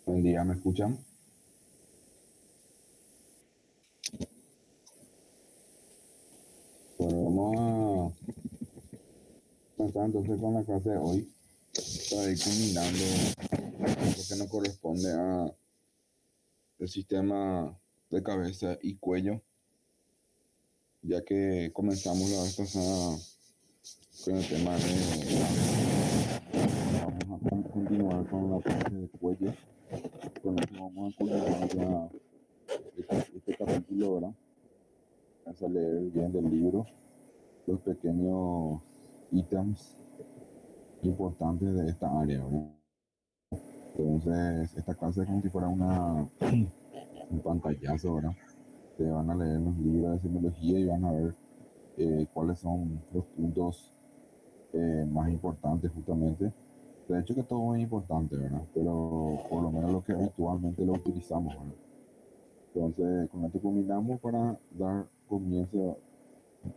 Buen día, ¿me escuchan? Bueno, vamos a comenzar entonces con la clase de hoy para ir culminando lo que nos corresponde a el sistema de cabeza y cuello, ya que comenzamos la vez pasada con el tema de vamos a continuar con la parte de cuello. Con eso vamos a culminar ya este capítulo, ¿verdad? Vamos a leer bien del libro los pequeños ítems importantes de esta área, ¿verdad? Entonces, esta clase es como si fuera un pantallazo, ¿verdad? Te van a leer los libros de semiología y van a ver cuáles son los puntos más importantes justamente. De hecho que todo es importante, ¿verdad? Pero por lo menos lo que habitualmente lo utilizamos, ¿verdad? Entonces, con esto combinamos para dar comienzo a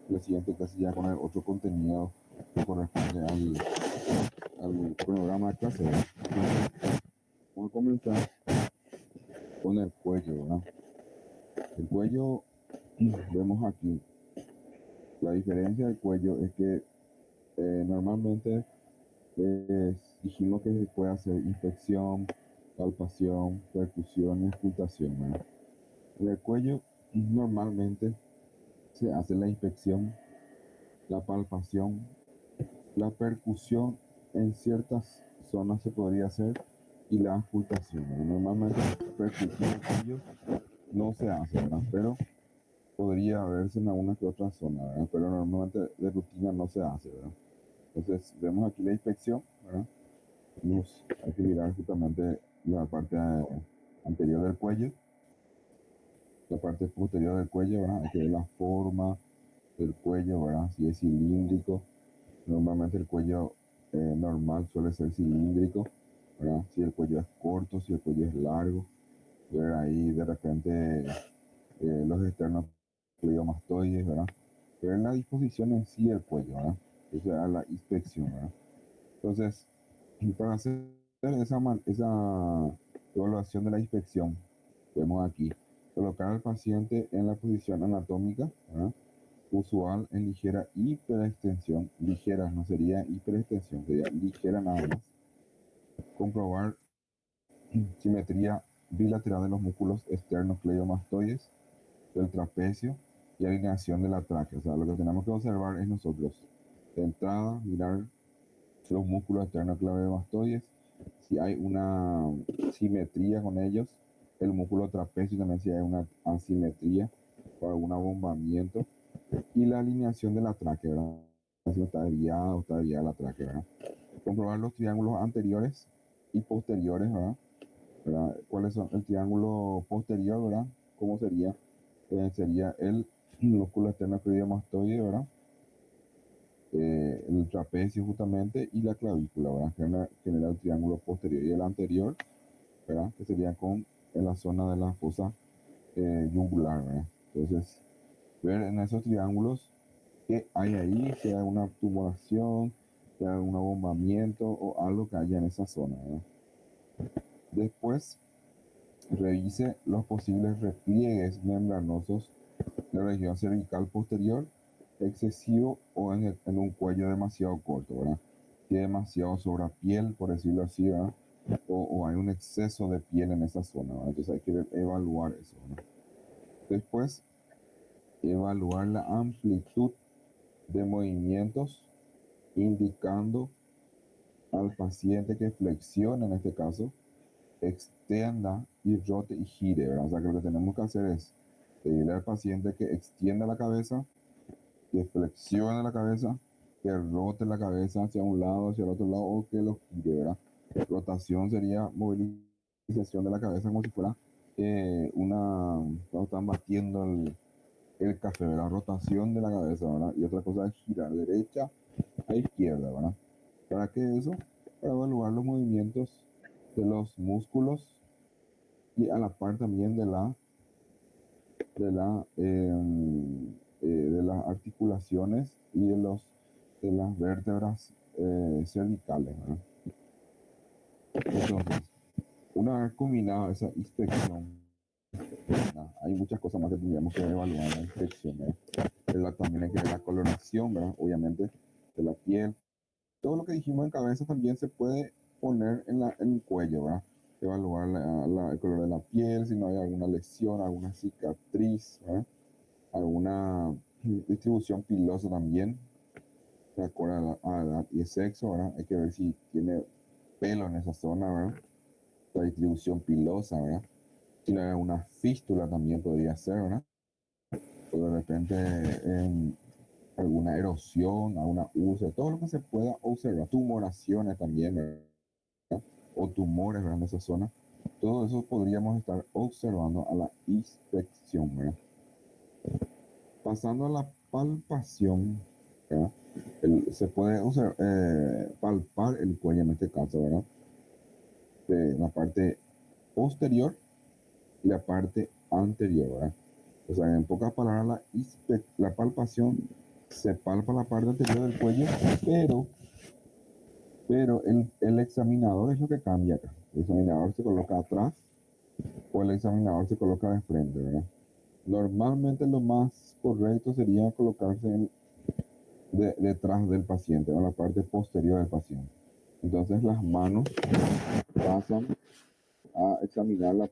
la siguiente clase ya con el otro contenido que corresponde al programa de clase, ¿verdad? Entonces, vamos a comenzar con el cuello, ¿verdad? El cuello, vemos aquí, la diferencia del cuello es que normalmente dijimos que se puede hacer inspección, palpación, percusión y escrutación, ¿verdad? En el cuello normalmente se hace la inspección, la palpación, la percusión en ciertas zonas se podría hacer y la escrutación, ¿verdad? Normalmente la percusión del cuello no se hace, ¿verdad? Pero podría verse en alguna que otra zona, ¿verdad? Pero normalmente de rutina no se hace, ¿verdad? Entonces vemos aquí la inspección, ¿verdad? Hay que mirar justamente la parte anterior del cuello, la parte posterior del cuello, ¿verdad? Hay que ver la forma del cuello, ¿verdad? Si es cilíndrico, normalmente el cuello normal suele ser cilíndrico, ¿verdad? Si el cuello es corto, si el cuello es largo, ver ahí de repente los esternocleidomastoides, ¿verdad? Ver la disposición en sí del cuello, ¿verdad? Esa es la inspección, ¿verdad? Entonces, para hacer esa evaluación de la inspección, vemos aquí, colocar al paciente en la posición anatómica, ¿verdad? Usual en ligera hiperextensión, ligera, no sería hiperextensión, sería ligera nada más. Comprobar simetría bilateral de los músculos esternocleidomastoides, del trapecio y alineación de la tráquea. O sea, lo que tenemos que observar es nosotros, de entrada, mirar los músculos esternocleidomastoides, si hay una simetría con ellos, el músculo trapecio también si hay una asimetría o algún abombamiento, y la alineación de la tráquea, ¿verdad? Si está desviada o está desviada la tráquea, ¿verdad? Comprobar los triángulos anteriores y posteriores, ¿verdad? ¿Verdad? ¿Cuáles son? El triángulo posterior, ¿verdad? ¿Cómo sería? Sería el músculo esternocleidomastoide, ¿verdad? El trapecio justamente y la clavícula, ¿verdad? Genera el triángulo posterior y el anterior, ¿verdad? Que sería en la zona de la fosa yugular, ¿verdad? Entonces, ver en esos triángulos qué hay ahí, si hay una tumoración, si hay un abombamiento o algo que haya en esa zona, ¿verdad? Después, revise los posibles repliegues membranosos de la región cervical posterior excesivo o en un cuello demasiado corto, ¿verdad? Si hay demasiado piel, por decirlo así, ¿verdad? O hay un exceso de piel en esa zona, ¿verdad? Entonces hay que evaluar eso, ¿verdad? Después, evaluar la amplitud de movimientos indicando al paciente que flexione, en este caso, extienda y rote y gire, ¿verdad? O sea que lo que tenemos que hacer es pedirle al paciente que extienda la cabeza que flexione la cabeza, que rote la cabeza hacia un lado, hacia el otro lado, o que lo gire, ¿verdad? Rotación sería movilización de la cabeza como si fuera cuando están batiendo el café, ¿verdad? Rotación de la cabeza, ¿verdad? Y otra cosa es girar derecha a izquierda, ¿verdad? ¿Para qué eso? Para evaluar los movimientos de los músculos y a la par también de las articulaciones y de las vértebras cervicales, ¿verdad? Entonces, una vez combinada esa inspección, ¿verdad? Hay muchas cosas más que tendríamos que evaluar en la inspección, ¿verdad? También hay que ver la coloración, ¿verdad? Obviamente, de la piel. Todo lo que dijimos en cabeza también se puede poner en el cuello, ¿verdad? Evaluar el color de la piel, si no hay alguna lesión, alguna cicatriz, ¿verdad? Alguna distribución pilosa también, de acuerdo a la edad y el sexo, ¿verdad? Hay que ver si tiene pelo en esa zona, ¿verdad? La distribución pilosa, ¿verdad? Si no hay alguna fístula también podría ser, ¿verdad? O de repente alguna erosión, alguna úlcera, todo lo que se pueda observar, tumoraciones también, ¿verdad? O tumores, ¿verdad? En esa zona. Todo eso podríamos estar observando a la inspección, ¿verdad? Pasando a la palpación, ¿verdad? Se puede palpar el cuello en este caso, ¿verdad? De la parte posterior y la parte anterior, ¿verdad? O sea, en pocas palabras, la palpación se palpa la parte anterior del cuello, pero el examinador es lo que cambia acá. El examinador se coloca atrás o el examinador se coloca de frente, ¿verdad? Normalmente lo más correcto sería colocarse detrás del paciente, en la parte posterior del paciente. Entonces las manos pasan a examinar la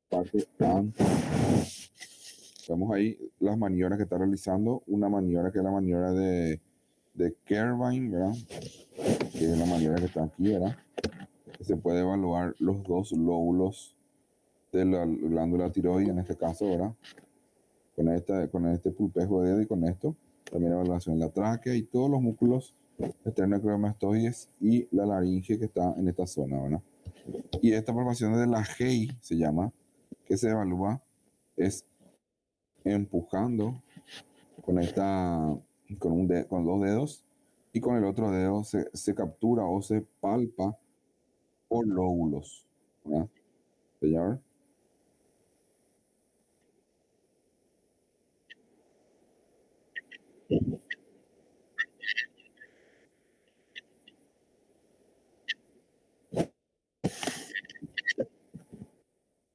parte anterior. Vemos ahí las maniobras que está realizando. Una maniobra que es la maniobra de Kervine, ¿verdad? Que es la maniobra que está aquí, ¿verdad? Que se puede evaluar los dos lóbulos de la glándula tiroides, en este caso, ¿verdad? Con este pulpejo de dedo y con esto. También evaluación de la tráquea y todos los músculos esternocleidomastoides y la laringe que está en esta zona, ¿verdad? Y esta palpación de la GEI se llama, que se evalúa, es empujando con con dos dedos y con el otro dedo se captura o se palpa por lóbulos, ¿verdad? Señor,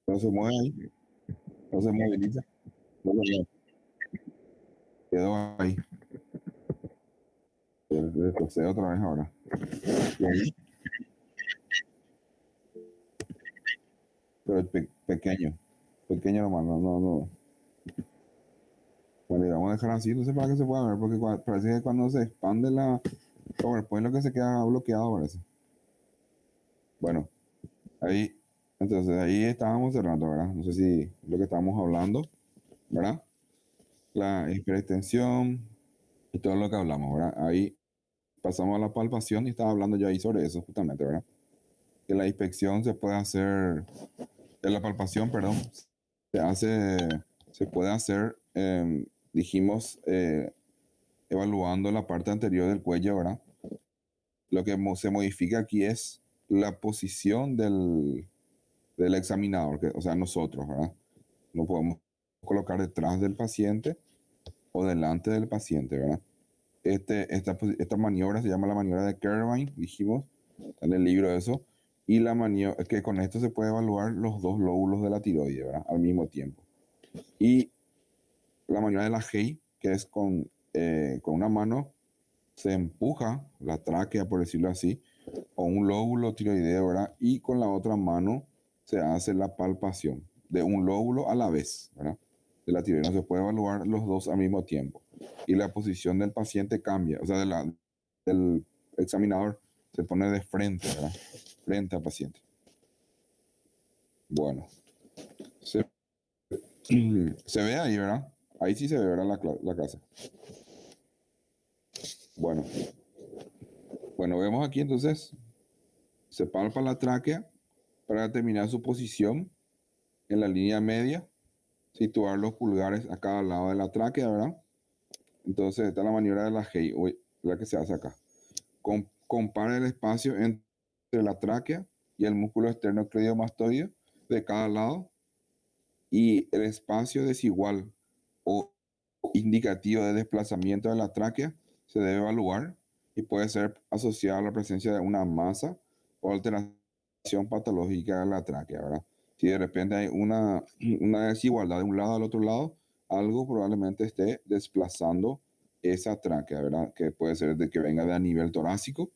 no se mueve ahí, no se moviliza, no se mueve, quedó ahí. Retrocede otra vez ahora. Y ahí, pero pequeño nomás, no. Bueno, y vamos a dejar así, no sé para qué se pueda ver, porque parece que cuando se expande la PowerPoint lo que se queda bloqueado parece. Bueno, ahí, entonces ahí estábamos cerrando, ¿verdad? No sé si lo que estábamos hablando, ¿verdad? La hiperextensión y todo lo que hablamos, ¿verdad? Ahí pasamos a la palpación y estaba hablando yo ahí sobre eso justamente, ¿verdad? Que la inspección se puede hacer, la palpación, perdón, se hace, se puede hacer, dijimos, evaluando la parte anterior del cuello, ¿verdad? Lo que se modifica aquí es la posición del examinador, o sea, nosotros, ¿verdad? No podemos colocar detrás del paciente o delante del paciente, ¿verdad? Esta maniobra se llama la maniobra de Kervine, dijimos, está en el libro eso, y la maniobra, que con esto se puede evaluar los dos lóbulos de la tiroide, ¿verdad? Al mismo tiempo. Y la maniobra de la Hay, que es con una mano se empuja la tráquea, por decirlo así, o un lóbulo tiroideo, ¿verdad? Y con la otra mano se hace la palpación de un lóbulo a la vez, ¿verdad? De la tiroides. No se puede evaluar los dos al mismo tiempo. Y la posición del paciente cambia, o sea, del examinador se pone de frente, ¿verdad? Frente al paciente. Bueno, se ve ahí, ¿verdad? Ahí sí se ve, ¿verdad? La casa. Bueno, bueno, vemos aquí entonces, se palpa la tráquea para determinar su posición en la línea media, situar los pulgares a cada lado de la tráquea, ¿verdad? Entonces, esta es la maniobra de la Hay, la que se hace acá. Compara el espacio entre la tráquea y el músculo esternocleidomastoideo de cada lado y el espacio desigual o indicativo de desplazamiento de la tráquea se debe evaluar y puede ser asociado a la presencia de una masa o alteración patológica de la tráquea, ¿verdad? Si de repente hay una desigualdad de un lado al otro lado, algo probablemente esté desplazando esa tráquea, ¿verdad? Que puede ser de que venga de a nivel torácico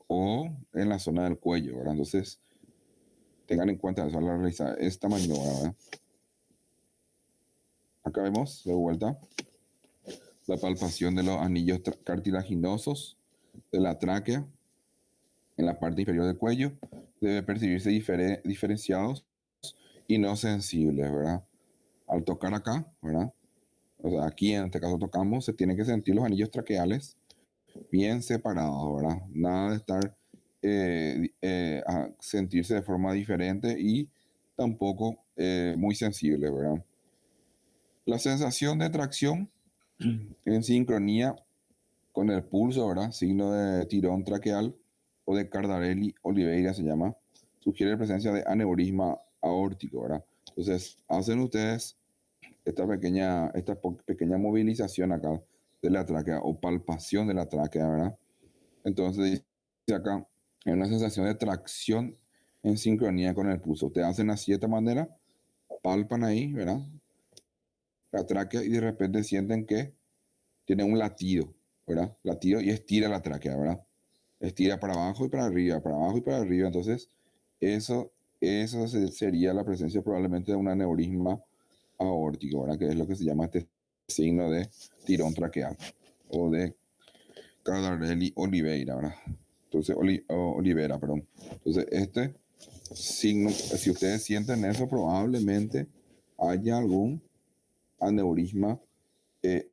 o en la zona del cuello, ¿verdad? Entonces, tengan en cuenta eso al realizar esta maniobra, ¿verdad? Acá vemos de vuelta la palpación de los anillos cartilaginosos de la tráquea en la parte inferior del cuello. Debe percibirse diferenciados y no sensibles, ¿verdad? Al tocar acá, ¿verdad? O sea, aquí en este caso tocamos, se tienen que sentir los anillos traqueales bien separados, ¿verdad? Nada de estar a sentirse de forma diferente y tampoco muy sensible, ¿verdad? La sensación de tracción en sincronía con el pulso, ¿verdad? Signo de tirón traqueal o de Cardarelli-Oliveira se llama, sugiere presencia de aneurisma aórtico, ¿verdad? Entonces, hacen ustedes esta pequeña movilización acá de la tráquea o palpación de la tráquea, ¿verdad? Entonces, dice acá, hay una sensación de tracción en sincronía con el pulso. Ustedes hacen así de esta manera, palpan ahí, ¿verdad? La tráquea y de repente sienten que tiene un latido, ¿verdad? Latido y estira la tráquea, ¿verdad? Estira para abajo y para arriba, para abajo y para arriba. Entonces, eso, eso sería la presencia probablemente de un aneurisma aórtico, ¿verdad? Que es lo que se llama este signo de tirón traqueal o de Cardarelli-Oliveira, ¿verdad? Entonces, Olivera, perdón. Entonces, este signo, si ustedes sienten eso, probablemente haya algún aneurisma eh,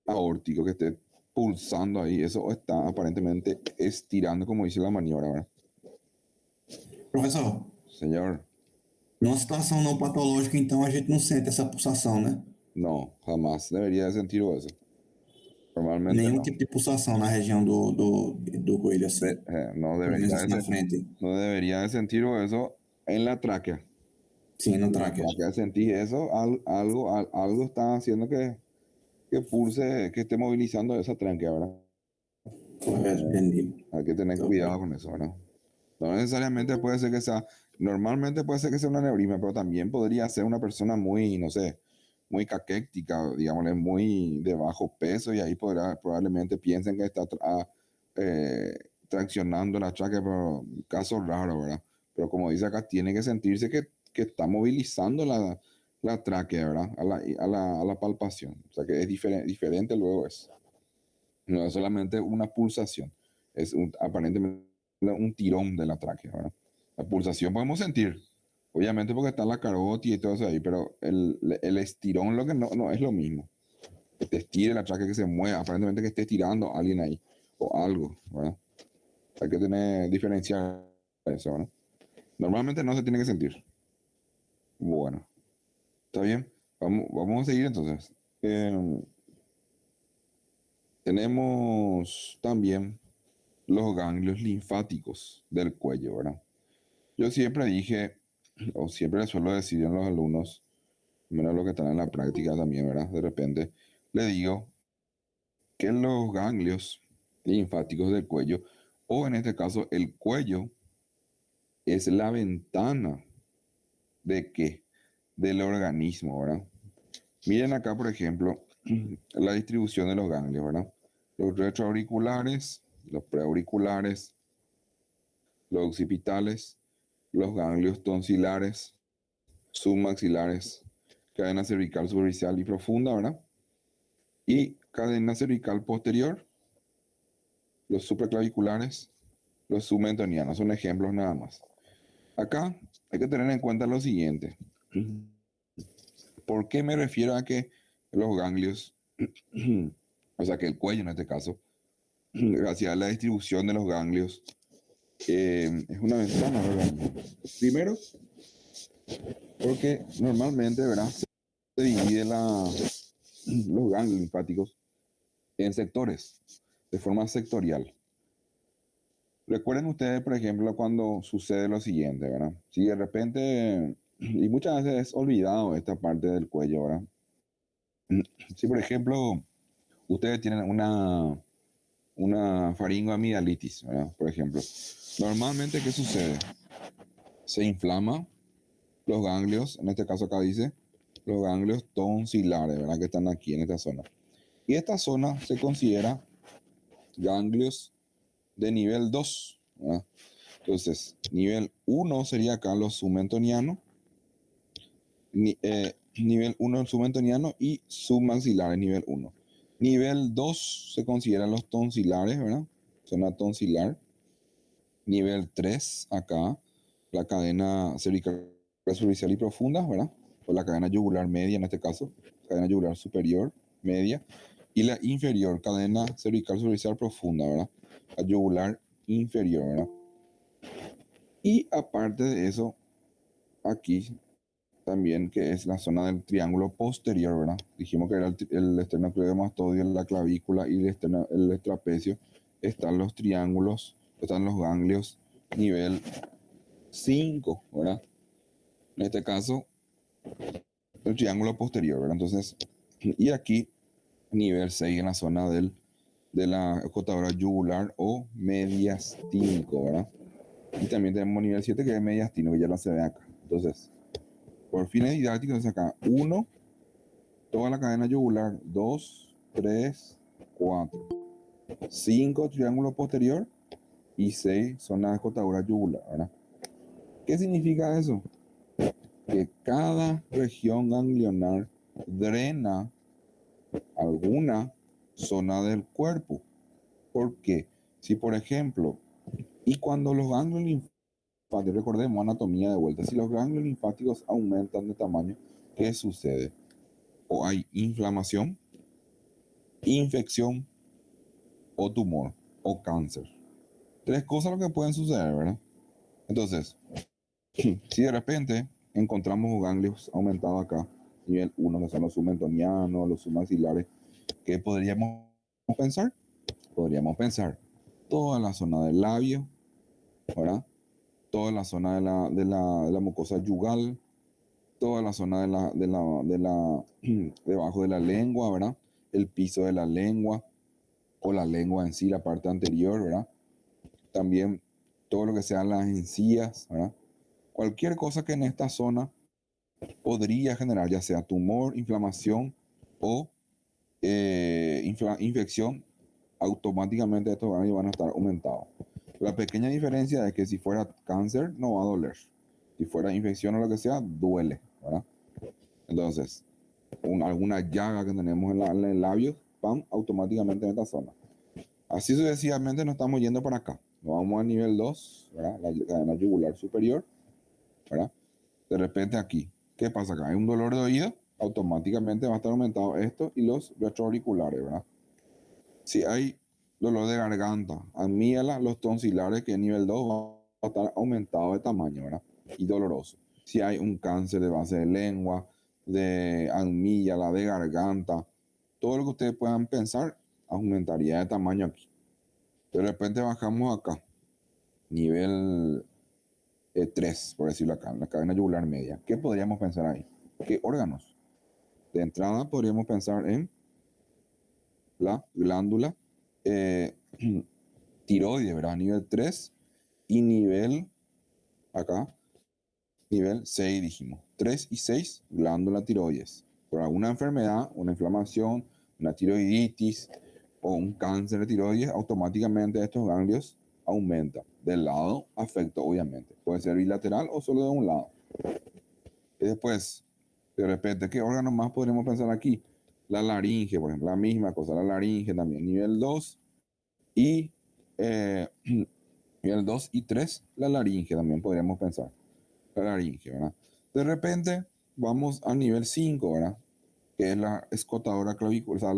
aórtico que esté pulsando ahí. Eso está aparentemente estirando, como dice la maniobra, ¿verdad? Professor, Señor, numa situação não patológica, então a gente não sente essa pulsação, né? no, jamás debería de sentir eso. Normalmente Nenhum no. tipo de pulsação na região do coelho, assim. No Pelo menos debería assim na frente. no debería de sentir eso en la tráquea. Sim, no En la tráquea. tráquea sentís eso, algo está haciendo que pulse, que esté movilizando esa tráquea, ¿verdad? Correto, entendi. Hay que tener Ok. cuidado con eso, ¿verdad? No necesariamente puede ser que sea, normalmente puede ser que sea un aneurisma, pero también podría ser una persona muy, no sé, muy caquéctica, digámosle, muy de bajo peso, y ahí probablemente piensen que está traccionando la tráquea, pero caso raro, ¿verdad? Pero como dice acá, tiene que sentirse que está movilizando la tráquea, ¿verdad? A la palpación. O sea que es diferente luego es. No es solamente una pulsación, es aparentemente un tirón de la tráquea, ¿verdad? La pulsación podemos sentir, obviamente porque está la carótida y todo eso ahí, pero el estirón lo que no es lo mismo. Que te estire la tráquea, que se mueva, aparentemente que esté estirando a alguien ahí o algo, ¿verdad? Hay que diferenciar eso, ¿verdad? Normalmente no se tiene que sentir. Bueno, está bien. Vamos a seguir entonces. Tenemos también los ganglios linfáticos del cuello, ¿verdad? Yo siempre dije, o siempre les suelo decir a los alumnos, menos los que están en la práctica también, ¿verdad? De repente, le digo que los ganglios linfáticos del cuello, o en este caso el cuello, es la ventana de qué? Del organismo, ¿verdad? Miren acá, por ejemplo, la distribución de los ganglios, ¿verdad? Los retroauriculares, los preauriculares, los occipitales, los ganglios tonsilares, submaxilares, cadena cervical superficial y profunda, ¿verdad? Y cadena cervical posterior, los supraclaviculares, los submentonianos, son ejemplos nada más. Acá hay que tener en cuenta lo siguiente. ¿Por qué me refiero a que los ganglios, o sea que el cuello en este caso, gracias a la distribución de los ganglios, es una ventana del organismo. Primero, porque normalmente, ¿verdad? Se divide los ganglios linfáticos en sectores, de forma sectorial. Recuerden ustedes, por ejemplo, cuando sucede lo siguiente, ¿verdad? Si de repente, y muchas veces es olvidado esta parte del cuello, ¿verdad? Si, por ejemplo, ustedes tienen una faringoamigdalitis, ¿verdad? Por ejemplo, normalmente, ¿qué sucede? Se inflama los ganglios, en este caso acá dice, los ganglios tonsilares, ¿verdad? Que están aquí en esta zona. Y esta zona se considera ganglios de nivel 2, ¿verdad? Entonces, nivel 1 sería acá los submentonianos, nivel 1 el submentoniano y submaxilares, nivel 1. Nivel 2 se consideran los tonsilares, ¿verdad? Zona tonsilar. Nivel 3 acá, la cadena cervical superficial y profunda, ¿verdad? O la cadena yugular media en este caso, cadena yugular superior, media. Y la inferior, cadena cervical superficial profunda, ¿verdad? La yugular inferior, ¿verdad? Y aparte de eso, aquí también, que es la zona del triángulo posterior, ¿verdad? Dijimos que era el esternocleidomastoideo, la clavícula y el trapecio. Están los triángulos, están los ganglios nivel 5, ¿verdad? En este caso, el triángulo posterior, ¿verdad? Entonces, y aquí, nivel 6 en la zona de la escotadura yugular o mediastínico, ¿verdad? Y también tenemos nivel 7 que es mediastino, que ya no se ve acá. Entonces, por fines didácticos, acá 1, toda la cadena yugular, 2, 3, 4, 5 triángulo posterior y 6 zona de escotadura yugular, ¿verdad? ¿Qué significa eso? Que cada región ganglionar drena alguna zona del cuerpo. ¿Por qué? Si por ejemplo, y cuando los ganglios linfáticos, recordemos anatomía de vuelta, si los ganglios linfáticos aumentan de tamaño, ¿qué sucede? O hay inflamación, infección o tumor o cáncer. Tres cosas lo que pueden suceder, ¿verdad? Entonces, si de repente encontramos ganglios aumentados acá, nivel 1, que son los submentonianos, los submaxilares, ¿qué podríamos pensar? Podríamos pensar toda la zona del labio, ¿verdad? Toda la zona de la mucosa yugal, toda la zona debajo de la lengua, ¿verdad? El piso de la lengua o la lengua en sí, la parte anterior, ¿verdad? También todo lo que sean las encías, ¿verdad? Cualquier cosa que en esta zona podría generar ya sea tumor, inflamación o infección, automáticamente estos ganglios van a estar aumentados. La pequeña diferencia es que si fuera cáncer no va a doler. Si fuera infección o lo que sea, duele, ¿verdad? Entonces, alguna llaga que tenemos en el labio, van automáticamente en esta zona. Así sucesivamente nos estamos yendo para acá. Nos vamos al nivel 2, ¿verdad? La cadena yugular superior, ¿verdad? De repente aquí, ¿qué pasa acá? Hay un dolor de oído, automáticamente va a estar aumentado esto y los retroauriculares, ¿verdad? Si hay dolor de garganta, amígdala, los tonsilares, que es nivel 2 va a estar aumentado de tamaño, ¿verdad? Y doloroso. Si hay un cáncer de base de lengua, de amígdala, de garganta, todo lo que ustedes puedan pensar aumentaría de tamaño aquí. De repente bajamos acá, nivel 3, por decirlo acá, en la cadena yugular media. ¿Qué podríamos pensar ahí? ¿Qué órganos? De entrada podríamos pensar en la glándula eh, tiroides, ¿verdad? Nivel 3 y nivel, acá, nivel 6 dijimos. 3 y 6, glándula tiroides. Por alguna enfermedad, una inflamación, una tiroiditis o un cáncer de tiroides, automáticamente estos ganglios aumentan. Del lado afecto, obviamente. Puede ser bilateral o solo de un lado. Y después, de repente, ¿qué órganos más podríamos pensar aquí? La laringe, por ejemplo, la misma cosa, la laringe también, nivel 2 y eh, nivel 2 y 3, la laringe también podríamos pensar. La laringe, ¿verdad? De repente, vamos al nivel 5, ¿verdad? Que es la escotadora clavícula, o sea,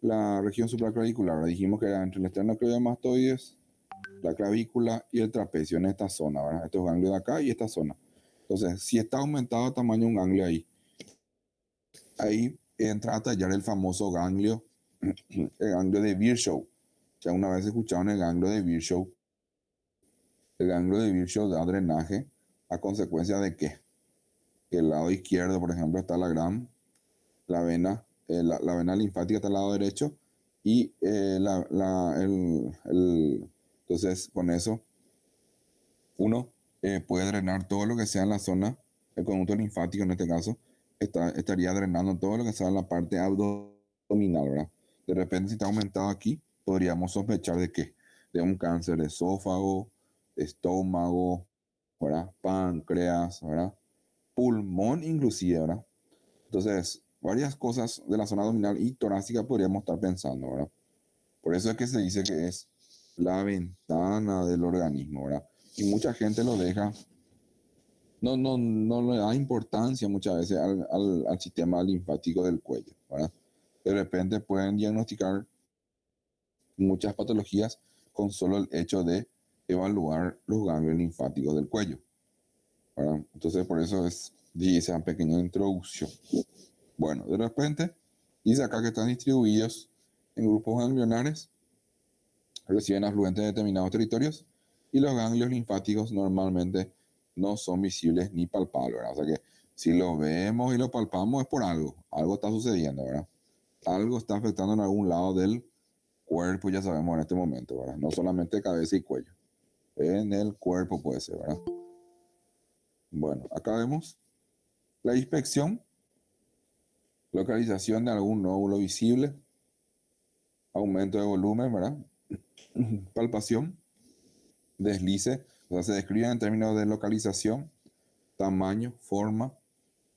la región supraclavicular. ¿Verdad? Dijimos que era entre el esternocleidomastoides, la clavícula y el trapecio en esta zona, ¿verdad? Estos ganglios de acá y esta zona. Entonces, si está aumentado el tamaño de un ganglio ahí entra a tallar el famoso ganglio, el ganglio de Virchow. Ya una vez escucharon el ganglio de Virchow. El ganglio de Virchow da drenaje a consecuencia de que el lado izquierdo, por ejemplo, está la vena, la vena linfática está al lado derecho y entonces con eso uno puede drenar todo lo que sea en la zona, el conducto linfático en este caso, estaría drenando todo lo que sea en la parte abdominal, ¿verdad? De repente si está aumentado aquí, podríamos sospechar de que de un cáncer de esófago, estómago, ¿verdad? Páncreas, ¿verdad? Pulmón inclusive, ¿verdad? Entonces, varias cosas de la zona abdominal y torácica podríamos estar pensando, ¿verdad? Por eso es que se dice que es la ventana del organismo, ¿verdad? Y mucha gente lo deja, no le da importancia muchas veces al sistema linfático del cuello, ¿verdad? De repente pueden diagnosticar muchas patologías con solo el hecho de evaluar los ganglios linfáticos del cuello, ¿verdad? Entonces, por eso dice esa pequeña introducción. Bueno, de repente, dice acá que están distribuidos en grupos ganglionares, reciben afluentes de determinados territorios y los ganglios linfáticos normalmente no son visibles ni palpables, ¿verdad? O sea que si lo vemos y lo palpamos es por algo está sucediendo, ¿verdad? Algo está afectando en algún lado del cuerpo, ya sabemos en este momento, ¿verdad? No solamente cabeza y cuello, en el cuerpo puede ser, ¿verdad? Bueno, acá vemos la inspección, localización de algún nódulo visible, aumento de volumen, ¿verdad? Palpación, deslice, o sea, se describen en términos de localización, tamaño, forma,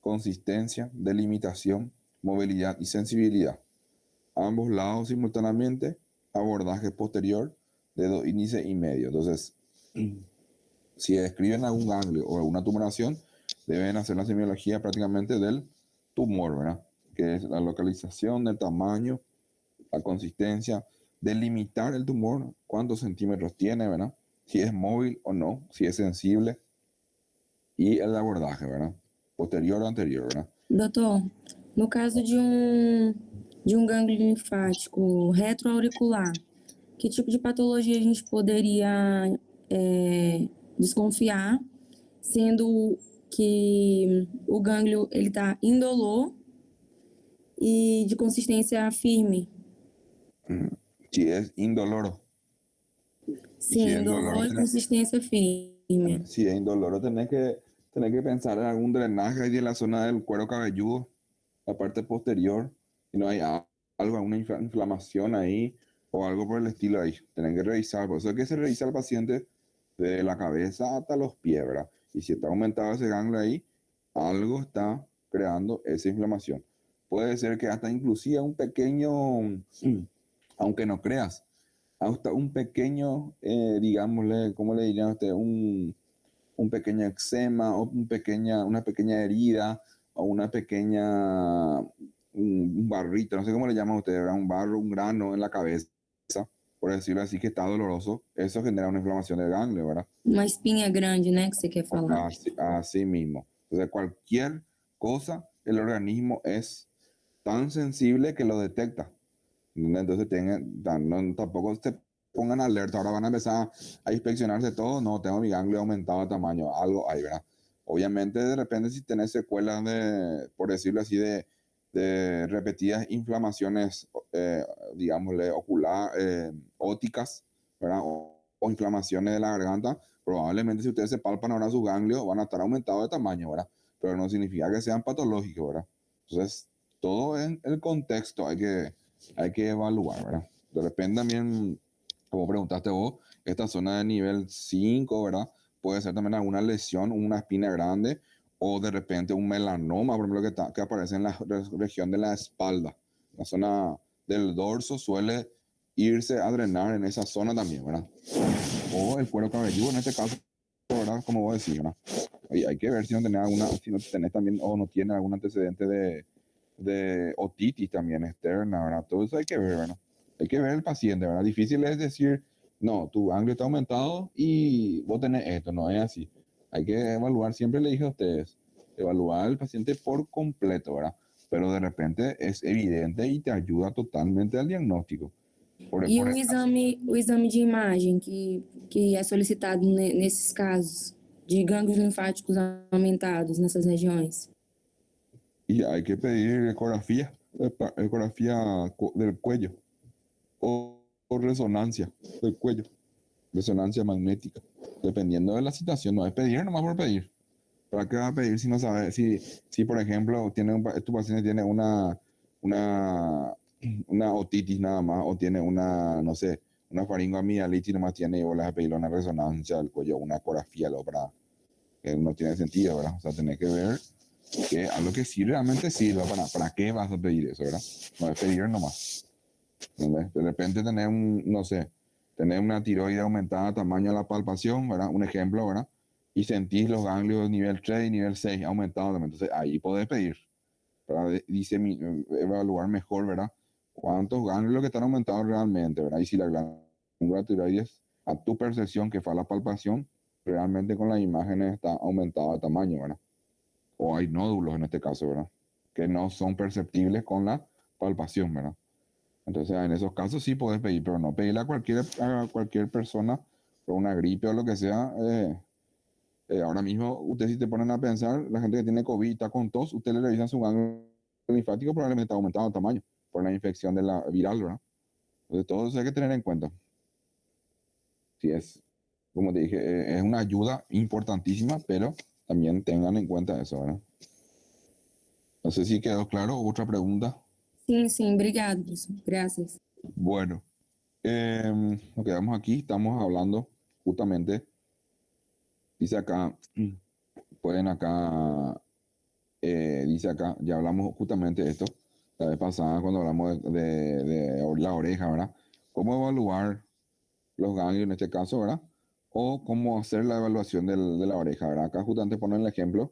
consistencia, delimitación, movilidad y sensibilidad. Ambos lados simultáneamente, abordaje posterior, dedo índice y medio. Entonces, si describen algún ganglio o alguna tumoración, deben hacer la semiología prácticamente del tumor, ¿verdad? Que es la localización, el tamaño, la consistencia, delimitar el tumor, cuántos centímetros tiene, ¿verdad? Si es móvil o no, si es sensible, y el abordaje, ¿verdad? Posterior o anterior, ¿verdad? Doutor, no caso de um gânglio linfático retroauricular, que tipo de patologia a gente poderia desconfiar, sendo que o gânglio ele está indolor e de consistência firme? Si es indoloro. Y Sim, si es indoloro, indolor e consistência firme. si es indoloro, tenés que pensar en algún drenaje ahí de la zona del cuero cabelludo, la parte posterior, y no hay algo, alguna inflamación ahí o algo por el estilo ahí. Tenés que revisar, por eso es que se revisa al paciente de la cabeza hasta los pies, ¿verdad? Y si está aumentado ese ganglio ahí, algo está creando esa inflamación. Puede ser que hasta inclusive un pequeño, aunque no creas, hasta un pequeño, digámosle, ¿cómo le dirían a usted? Un pequeño eczema o una pequeña herida o una pequeña, un barrito, no sé cómo le llaman ustedes, ¿verdad? Un barro, un grano en la cabeza, por decirlo así, que está doloroso, eso genera una inflamación del ganglio, ¿verdad? Uma espinha grande, né, que você quer falar. Así mismo. Entonces, cualquier cosa, el organismo es tan sensible que lo detecta. Entonces tampoco se pongan alerta, ahora van a empezar a inspeccionarse todo, no, tengo mi ganglio aumentado de tamaño, algo hay, ¿verdad? Obviamente de repente si tenés secuelas de, por decirlo así, de repetidas inflamaciones, digámosle, ópticas, ¿verdad? O inflamaciones de la garganta, probablemente si ustedes se palpan ahora sus ganglios van a estar aumentados de tamaño, ¿verdad? Pero no significa que sean patológicos, ¿verdad? Entonces, todo en el contexto hay que evaluar, ¿verdad? De repente también, como preguntaste vos, esta zona de nivel 5, ¿verdad? Puede ser también alguna lesión, una espina grande o de repente un melanoma, por ejemplo, que aparece en la región de la espalda. La zona del dorso suele irse a drenar en esa zona también, ¿verdad? O el cuero cabelludo en este caso, ¿verdad? Como vos decís, ¿verdad? Hay que ver si no tenés alguna, si no tenés también o no tienes algún antecedente de otitis también externa, ¿verdad? Todo eso hay que ver, ¿verdad? Hay que ver el paciente, ¿verdad? Difícil es decir, no, tu ganglio está aumentado y vos tenés esto, no es así. Hay que evaluar, siempre le dije a ustedes, evaluar al paciente por completo, ¿verdad? Pero de repente es evidente y te ayuda totalmente al diagnóstico. E o exame de imagem que é solicitado nesses casos de gânglios linfáticos aumentados nessas regiões? Y hay que pedir ecografía del cuello o resonancia del cuello, resonancia magnética, dependiendo de la situación. No es pedir nomás por pedir. ¿Para qué va a pedir si no sabe? Si por ejemplo, tu paciente tiene una, una otitis nada más, o tiene no sé, una faringoamigdalitis nomás tiene, y vos le vas a pedir una resonancia del cuello, una ecografía, que no tiene sentido, ¿verdad? O sea, tenés que ver que algo que sí realmente sirva. ¿Para qué vas a pedir eso, verdad? No es pedir nomás. ¿Entendés? De repente tener no sé, tener una tiroide aumentada a tamaño de la palpación, ¿verdad? Un ejemplo, ¿verdad? Y sentís los ganglios nivel 3 y nivel 6 aumentados también. Entonces ahí podés pedir para evaluar mejor, ¿verdad? Cuántos ganglios que están aumentados realmente, ¿verdad? Y si la glándula tiroides, a tu percepción que fue a la palpación, realmente con las imágenes está aumentado de tamaño, ¿verdad? O hay nódulos en este caso, ¿verdad? Que no son perceptibles con la palpación, ¿verdad? Entonces, en esos casos sí puedes pedir, pero no pedirle a cualquier persona por una gripe o lo que sea. Ahora mismo, ustedes si te ponen a pensar, la gente que tiene COVID está con tos, ustedes le revisan su ganglio linfático, probablemente está aumentado de tamaño por la infección de la viral, ¿verdad? Entonces, todo eso hay que tener en cuenta. Sí, como te dije, es una ayuda importantísima, pero también tengan en cuenta eso, ¿verdad? No sé si quedó claro. ¿Otra pregunta? Sim, sim, obrigado, professor. Graças. Bueno, nos quedamos aquí, estamos hablando justamente, dice acá, pueden acá, dice acá, ya hablamos justamente de esto, la vez pasada cuando hablamos de la oreja, ¿verdad? ¿Cómo evaluar los ganglios en este caso, ¿verdad? O cómo hacer la evaluación de la oreja, ¿verdad? Acá justamente ponen el ejemplo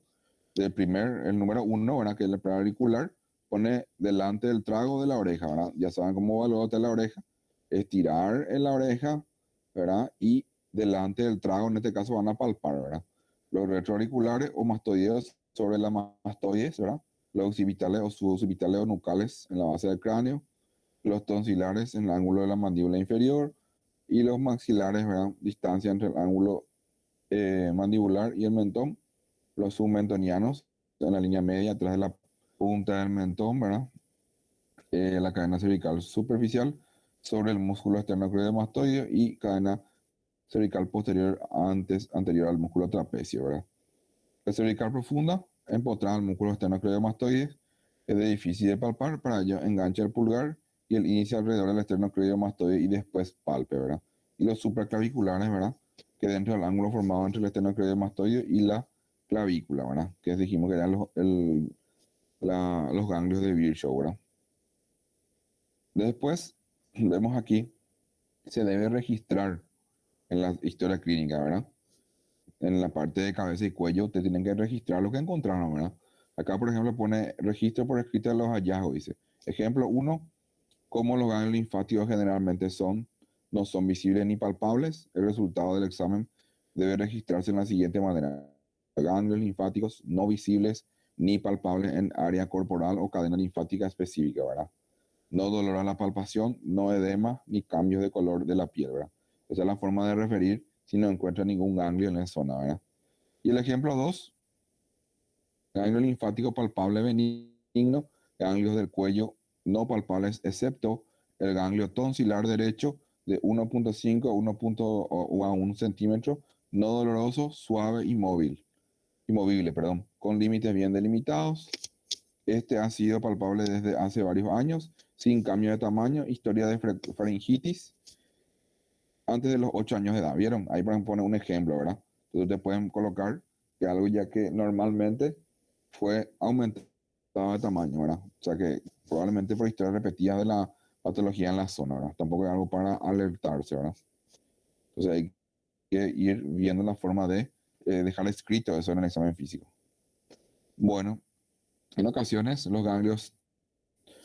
el número 1, ¿verdad? Que es el preauricular, pone delante del trago de la oreja, ¿verdad? Ya saben cómo evaluar la oreja, estirar en la oreja, ¿verdad? Y delante del trago, en este caso, van a palpar, ¿verdad? Los retroauriculares o mastoideos sobre la mastoides, ¿verdad? Los occipitales o suboccipitales o nucales en la base del cráneo, los tonsilares en el ángulo de la mandíbula inferior y los maxilares, ¿verdad? Distancia entre el ángulo mandibular y el mentón, los submentonianos en la línea media atrás de la punta del mentón, ¿verdad? La cadena cervical superficial sobre el músculo esternocleidomastoideo y cadena cervical posterior anterior al músculo trapecio, ¿verdad? La cervical profunda empotrada al músculo esternocleidomastoideo es de difícil de palpar, para ello engancha el pulgar y el índice alrededor del esternocleidomastoideo y después palpe, ¿verdad? Y los supraclaviculares, ¿verdad? Que dentro del ángulo formado entre el esternocleidomastoideo y la clavícula, ¿verdad? Que dijimos que eran los ganglios de Virchow, ¿verdad? Después, vemos aquí, se debe registrar en la historia clínica, ¿verdad? En la parte de cabeza y cuello, te tienen que registrar lo que encontraron, ¿verdad? Acá, por ejemplo, pone registro por escrito de los hallazgos, dice. Ejemplo 1, cómo los ganglios linfáticos generalmente no son visibles ni palpables. El resultado del examen debe registrarse en la siguiente manera: ganglios linfáticos no visibles ni palpables en área corporal o cadena linfática específica, ¿verdad? No dolor a la palpación, no edema ni cambios de color de la piel, ¿verdad? Esa es la forma de referir si no encuentra ningún ganglio en la zona, ¿verdad? Y el ejemplo 2, ganglio linfático palpable benigno, ganglios del cuello no palpables, excepto el ganglio tonsilar derecho de 1.5 a 1 centímetro, no doloroso, suave y movible, perdón, con límites bien delimitados. Este ha sido palpable desde hace varios años, sin cambio de tamaño, historia de faringitis antes de los 8 años de edad. ¿Vieron? Ahí por ejemplo pone un ejemplo, ¿verdad? Entonces te pueden colocar que algo ya que normalmente fue aumentado de tamaño, ¿verdad? O sea que probablemente por historia repetida de la patología en la zona, ¿verdad? Tampoco es algo para alertarse, ¿verdad? Entonces hay que ir viendo la forma de dejar escrito eso en el examen físico. Bueno, en ocasiones los ganglios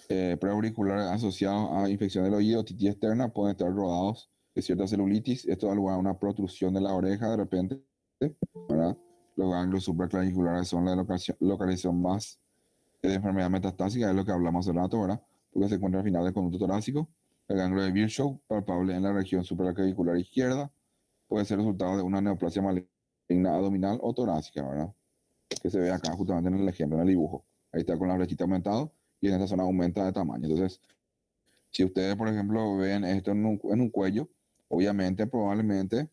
Preauriculares asociados a infección del oído, otitis externa, pueden estar rodados de cierta celulitis. Esto da lugar a una protrusión de la oreja de repente, ¿verdad? Los ganglios supraclaviculares son la localización más de enfermedad metastásica, es lo que hablamos hace rato, ¿verdad? Porque se encuentra al final del conducto torácico. El ganglio de Virchow, palpable en la región supraclavicular izquierda, puede ser resultado de una neoplasia maligna abdominal o torácica, ¿verdad? Que se ve acá justamente en el ejemplo, en el dibujo. Ahí está con la flechita aumentado y en esta zona aumenta de tamaño. Entonces, si ustedes, por ejemplo, ven esto en un cuello, obviamente, probablemente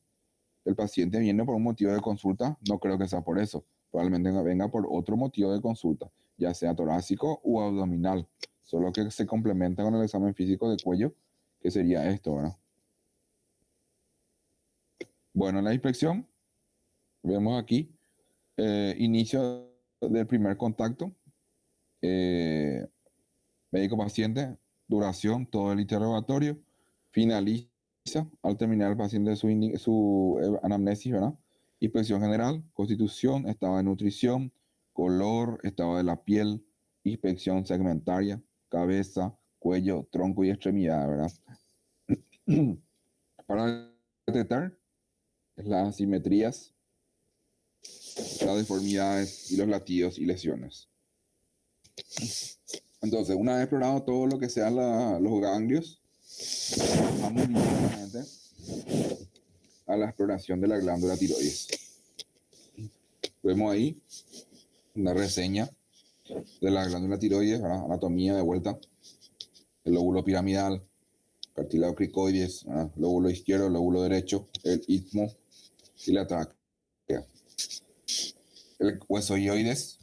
el paciente viene por un motivo de consulta, no creo que sea por eso, probablemente venga por otro motivo de consulta, ya sea torácico o abdominal, solo que se complementa con el examen físico de cuello, que sería esto, ¿verdad? Bueno, en la inspección, vemos aquí, inicio del primer contacto, médico-paciente, duración, todo el interrogatorio, finaliza al terminar el paciente su anamnesis, ¿verdad? Inspección general, constitución, estado de nutrición, color, estado de la piel, inspección segmentaria, cabeza, cuello, tronco y extremidad, ¿verdad? Para detectar las asimetrías, las deformidades y los latidos y lesiones. Entonces, una vez explorado todo lo que sean los ganglios, vamos directamente a la exploración de la glándula tiroides. Vemos ahí una reseña de la glándula tiroides, ¿verdad? Anatomía de vuelta, el lóbulo piramidal, cartílago cricoides, ¿verdad? Lóbulo izquierdo, lóbulo derecho, el istmo y la tráquea. El hueso ioides,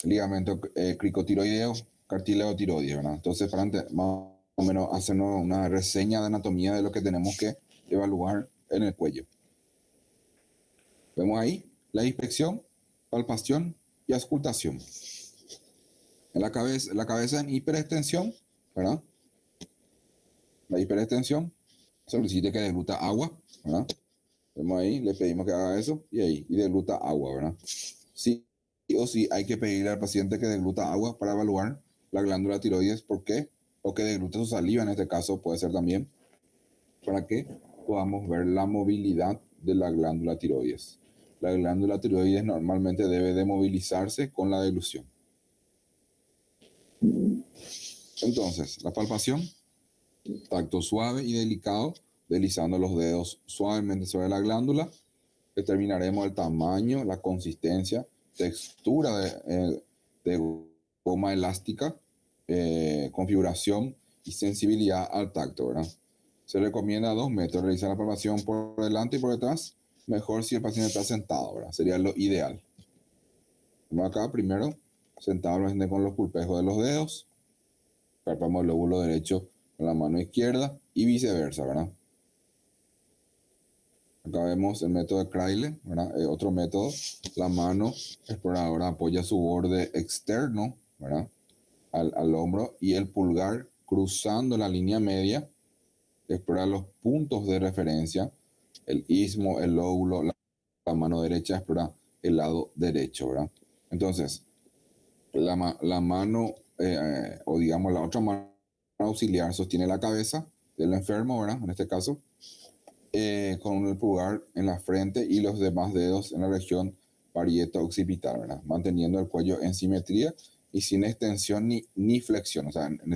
ligamento cricotiroideo, cartílago tiroides, ¿verdad? Entonces, para más o menos hacernos una reseña de anatomía de lo que tenemos que evaluar en el cuello. Vemos ahí la inspección, palpación y auscultación. En la cabeza en hiperextensión, ¿verdad? La hiperextensión solicita que degluta agua, ¿verdad? Vemos ahí, le pedimos que haga eso y ahí, y degluta agua, ¿verdad? Sí o sí hay que pedirle al paciente que degluta agua para evaluar la glándula tiroides. ¿Por qué? O que deglute su saliva, en este caso puede ser también, para que podamos ver la movilidad de la glándula tiroides. La glándula tiroides normalmente debe de movilizarse con la deglución. Entonces, la palpación, tacto suave y delicado, deslizando los dedos suavemente sobre la glándula. Determinaremos el tamaño, la consistencia, textura de goma elástica, configuración y sensibilidad al tacto, ¿verdad? Se recomienda 2 metros. Realizar la palpación por delante y por detrás. Mejor si el paciente está sentado, ¿verdad? Sería lo ideal. Vamos acá primero, sentado con los pulpejos de los dedos. Palpamos el lóbulo derecho con la mano izquierda y viceversa, ¿verdad? Acá vemos el método de Kraile, ¿verdad? Otro método, la mano exploradora apoya su borde externo, ¿verdad? Al hombro y el pulgar cruzando la línea media, explora los puntos de referencia, el istmo, el lóbulo, la mano derecha explora el lado derecho, ¿verdad? Entonces, la mano, o digamos la otra mano auxiliar sostiene la cabeza del enfermo, ¿verdad? En este caso, con el pulgar en la frente y los demás dedos en la región parieto-occipital, ¿verdad? Manteniendo el cuello en simetría y sin extensión ni flexión. O sea, en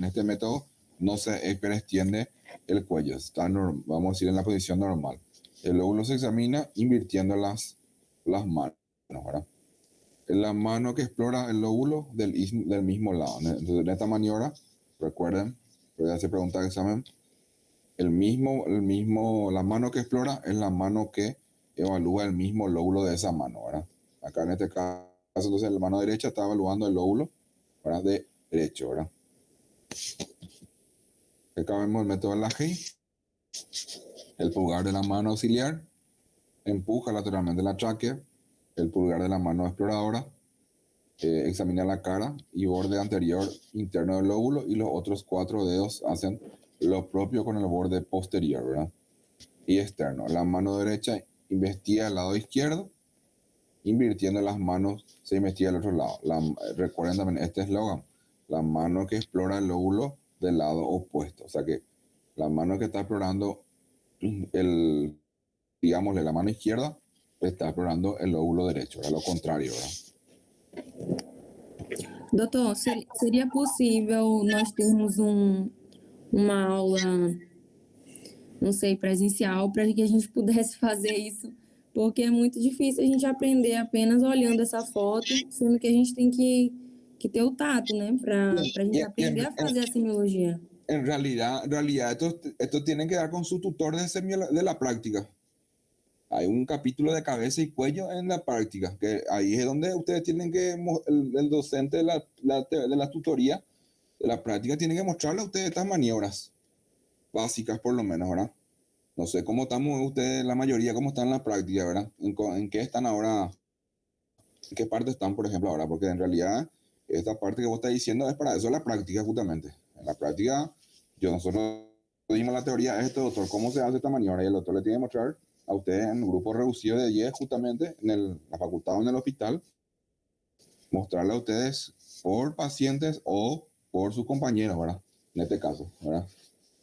este método no se hiperextiende el cuello, está vamos a decir en la posición normal. El lóbulo se examina invirtiendo las manos, ¿verdad? La mano que explora el lóbulo del mismo lado. Entonces, en esta maniobra, recuerden, ya se pregunta el examen, la mano que explora es la mano que evalúa el mismo lóbulo de esa mano, ¿verdad? Acá en este caso, entonces, la mano derecha está evaluando el lóbulo, ¿verdad? De derecho, ¿verdad? Acá vemos el método de Lahey. El pulgar de la mano auxiliar empuja lateralmente la tráquea. El pulgar de la mano exploradora examina la cara y borde anterior interno del lóbulo, y los otros 4 dedos hacen lo propio con el borde posterior, ¿verdad? Y externo. La mano derecha investiga el lado izquierdo, invirtiendo las manos se investiga el otro lado. Recuerden también este eslogan: la mano que explora el lóbulo del lado opuesto. O sea que la mano que está explorando digámosle, la mano izquierda está explorando el lóbulo derecho, a lo contrario, ¿verdad? Doutor, seria possível nós termos uma aula, não sei, presencial, para que a gente pudesse fazer isso? Porque é muito difícil a gente aprender apenas olhando essa foto, sendo que a gente tem que ter o tato, né? Para a gente aprender a fazer a semiologia. En realidad esto tienen que dar con su tutor de la práctica. Hay un capítulo de cabeza y cuello en la práctica, que ahí es donde ustedes tienen que, el docente de la tutoría, de la práctica, tiene que mostrarle a ustedes estas maniobras básicas por lo menos, ¿verdad? No sé cómo estamos ustedes, la mayoría, cómo están en la práctica, ¿verdad? ¿En qué están ahora? ¿En qué parte están, por ejemplo, ahora? Porque en realidad esta parte que vos estás diciendo es para eso la práctica, justamente. En la práctica, nosotros dimos la teoría, es doctor, ¿cómo se hace esta maniobra? Y el doctor le tiene que mostrar a ustedes en un grupo reducido de 10, justamente, en la facultad o en el hospital, mostrarle a ustedes por pacientes o por sus compañeros, ¿verdad? En este caso, ¿verdad?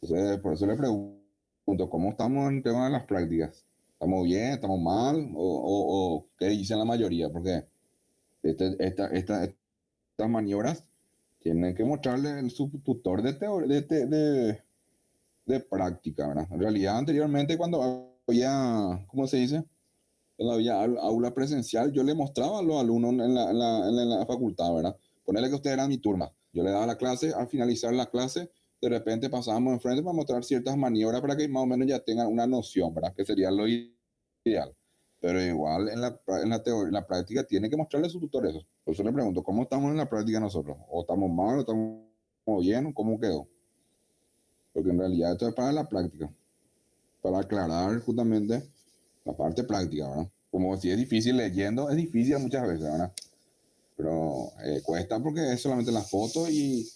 Entonces, por eso le pregunto, ¿cómo estamos en el tema de las prácticas? ¿Estamos bien? ¿Estamos mal? ¿O qué dicen la mayoría? Porque estas maniobras tienen que mostrarle el subtutor de práctica, ¿verdad? En realidad, anteriormente, cuando había, ¿cómo se dice? Cuando había aula presencial, yo le mostraba a los alumnos en la facultad, ¿verdad? Ponerle que ustedes eran mi turma. Yo le daba la clase, al finalizar la clase, de repente pasábamos enfrente para mostrar ciertas maniobras para que más o menos ya tengan una noción, ¿verdad? Que sería lo ideal. Pero igual en la práctica tiene que mostrarle a su tutor eso. Por eso le pregunto, ¿cómo estamos en la práctica nosotros? ¿O estamos mal, o estamos bien, o cómo quedó? Porque en realidad esto es para la práctica, para aclarar justamente la parte práctica, ¿verdad? Como si es difícil leyendo, es difícil muchas veces, ¿verdad? Pero cuesta porque es solamente la foto y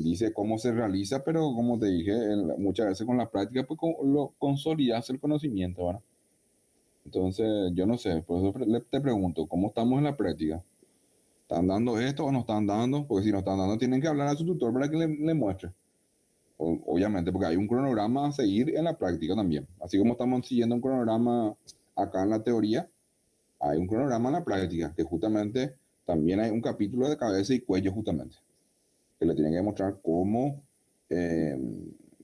dice cómo se realiza, pero como te dije, muchas veces con la práctica pues lo consolidas el conocimiento, ¿verdad? Entonces, yo no sé, por eso te pregunto, ¿cómo estamos en la práctica? ¿Están dando esto o no están dando? Porque si no están dando, tienen que hablar a su tutor para que le muestre. Obviamente, porque hay un cronograma a seguir en la práctica también. Así como estamos siguiendo un cronograma acá en la teoría, hay un cronograma en la práctica, que justamente también hay un capítulo de cabeza y cuello, justamente, que le tienen que mostrar cómo,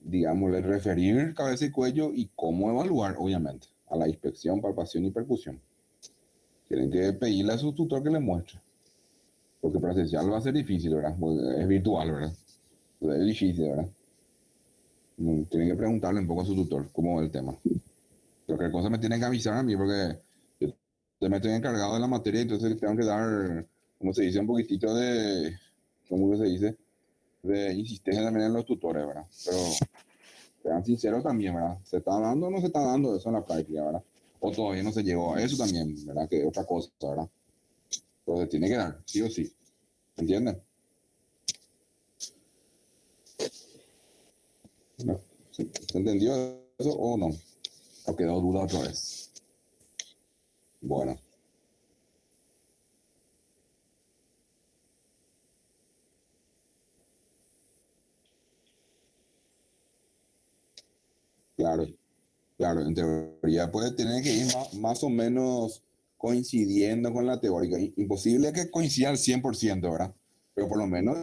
digamos, referir cabeza y cuello y cómo evaluar, obviamente, a la inspección, palpación y percusión. Tienen que pedirle a su tutor que le muestre, porque presencial va a ser difícil, ¿verdad? Porque es virtual, ¿verdad? Entonces es difícil, ¿verdad? Tienen que preguntarle un poco a su tutor cómo es el tema. Cualquier cosa me tienen que avisar a mí porque yo me estoy encargado de la materia, entonces tengo que dar, como se dice, un poquitito de, ¿cómo se dice? De insistencia también en los tutores, ¿verdad? Pero sean sinceros también, ¿verdad? ¿Se está dando o no se está dando eso en la práctica, ¿verdad? O todavía no se llegó a eso también, ¿verdad? Que es otra cosa, ¿verdad? Entonces tiene que dar, sí o sí. ¿Entienden? ¿No? ¿Se entendió eso o no? ¿O quedó duda otra vez? Bueno. Claro, claro, en teoría puede tener que ir más o menos coincidiendo con la teórica. Imposible que coincida al 100%, ¿verdad? Pero por lo menos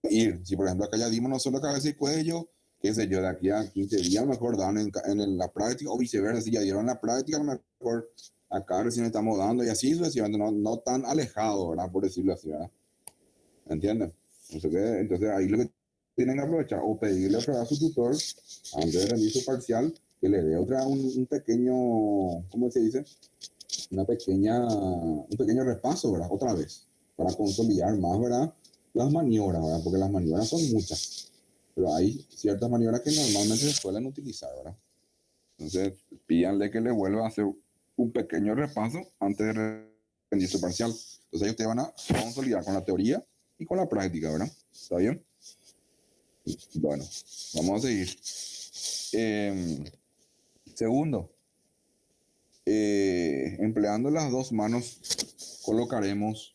ir. Si por ejemplo acá ya dimos nosotros cabeza y cuello, qué sé yo, de aquí a 15 días a lo mejor dan en la práctica o viceversa. Si ya dieron en la práctica, a lo mejor acá recién estamos dando y así sucesivamente, no tan alejado, ¿verdad? Por decirlo así, ¿verdad? ¿Entienden? Entonces ahí lo que tienen que aprovechar o pedirle otra vez a su tutor antes de rendir su parcial que le dé un pequeño, ¿cómo se dice? Un pequeño repaso, ¿verdad? Otra vez, para consolidar más, ¿verdad? Las maniobras, ¿verdad? Porque las maniobras son muchas, pero hay ciertas maniobras que normalmente se suelen utilizar, ¿verdad? Entonces, pídanle que le vuelva a hacer un pequeño repaso antes de rendir su parcial. Entonces, ellos te van a consolidar con la teoría y con la práctica, ¿verdad? ¿Está bien? Bueno, vamos a seguir. Segundo, empleando las dos manos, colocaremos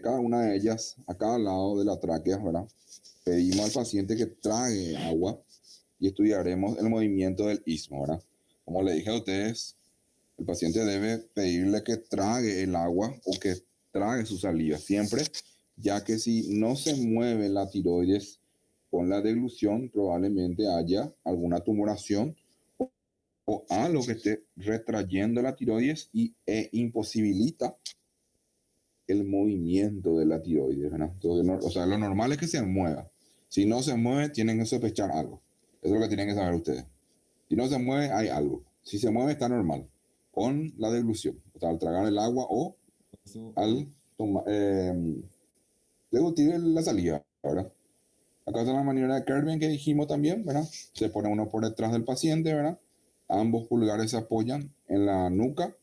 Cada una de ellas, a cada lado de la tráquea, ¿verdad? Pedimos al paciente que trague agua y estudiaremos el movimiento del istmo, ¿verdad? Como le dije a ustedes, el paciente debe pedirle que trague el agua o que trague su saliva siempre, ya que si no se mueve la tiroides con la deglución, probablemente haya alguna tumoración o algo que esté retrayendo la tiroides e imposibilita el movimiento de la tiroides, ¿verdad? Entonces, o sea, lo normal es que se mueva. Si no se mueve, tienen que sospechar algo. Eso es lo que tienen que saber ustedes. Si no se mueve, hay algo. Si se mueve, está normal. Con la deglución, o sea, al tragar el agua o al deglutir la saliva, ¿verdad? Acá está la maniobra de Kerben que dijimos también, ¿verdad? Se pone uno por detrás del paciente, ¿verdad? Ambos pulgares se apoyan en la nuca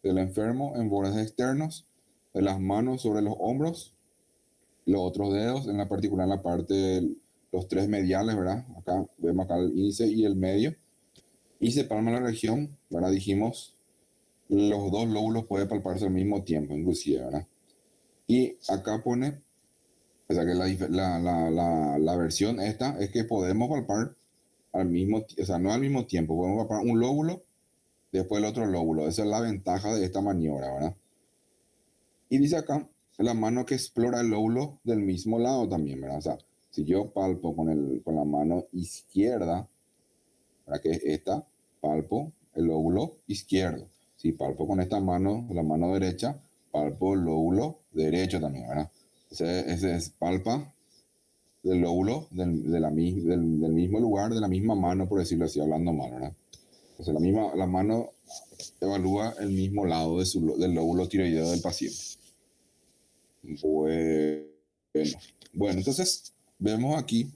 del enfermo en bordes externos, de las manos sobre los hombros, los otros dedos, en la particular en la parte de los tres mediales, ¿verdad? Acá vemos acá el índice y el medio. Y se palma la región, ¿verdad? Dijimos, los dos lóbulos pueden palparse al mismo tiempo, inclusive, ¿verdad? Y acá pone, o sea que la versión esta es que podemos palpar al mismo, o sea, no al mismo tiempo, podemos palpar un lóbulo, después el otro lóbulo. Esa es la ventaja de esta maniobra, ¿verdad? Y dice acá, la mano que explora el lóbulo del mismo lado también, ¿verdad? O sea, si yo palpo con la mano izquierda, ¿verdad? Que es esta, palpo el lóbulo izquierdo. Si palpo con esta mano, la mano derecha, palpo el lóbulo derecho también, ¿verdad? Ese es palpa del lóbulo del mismo lugar, de la misma mano, por decirlo así, hablando mal, ¿verdad? Entonces la mano evalúa el mismo lado del lóbulo tiroideo del paciente. Bueno, entonces vemos aquí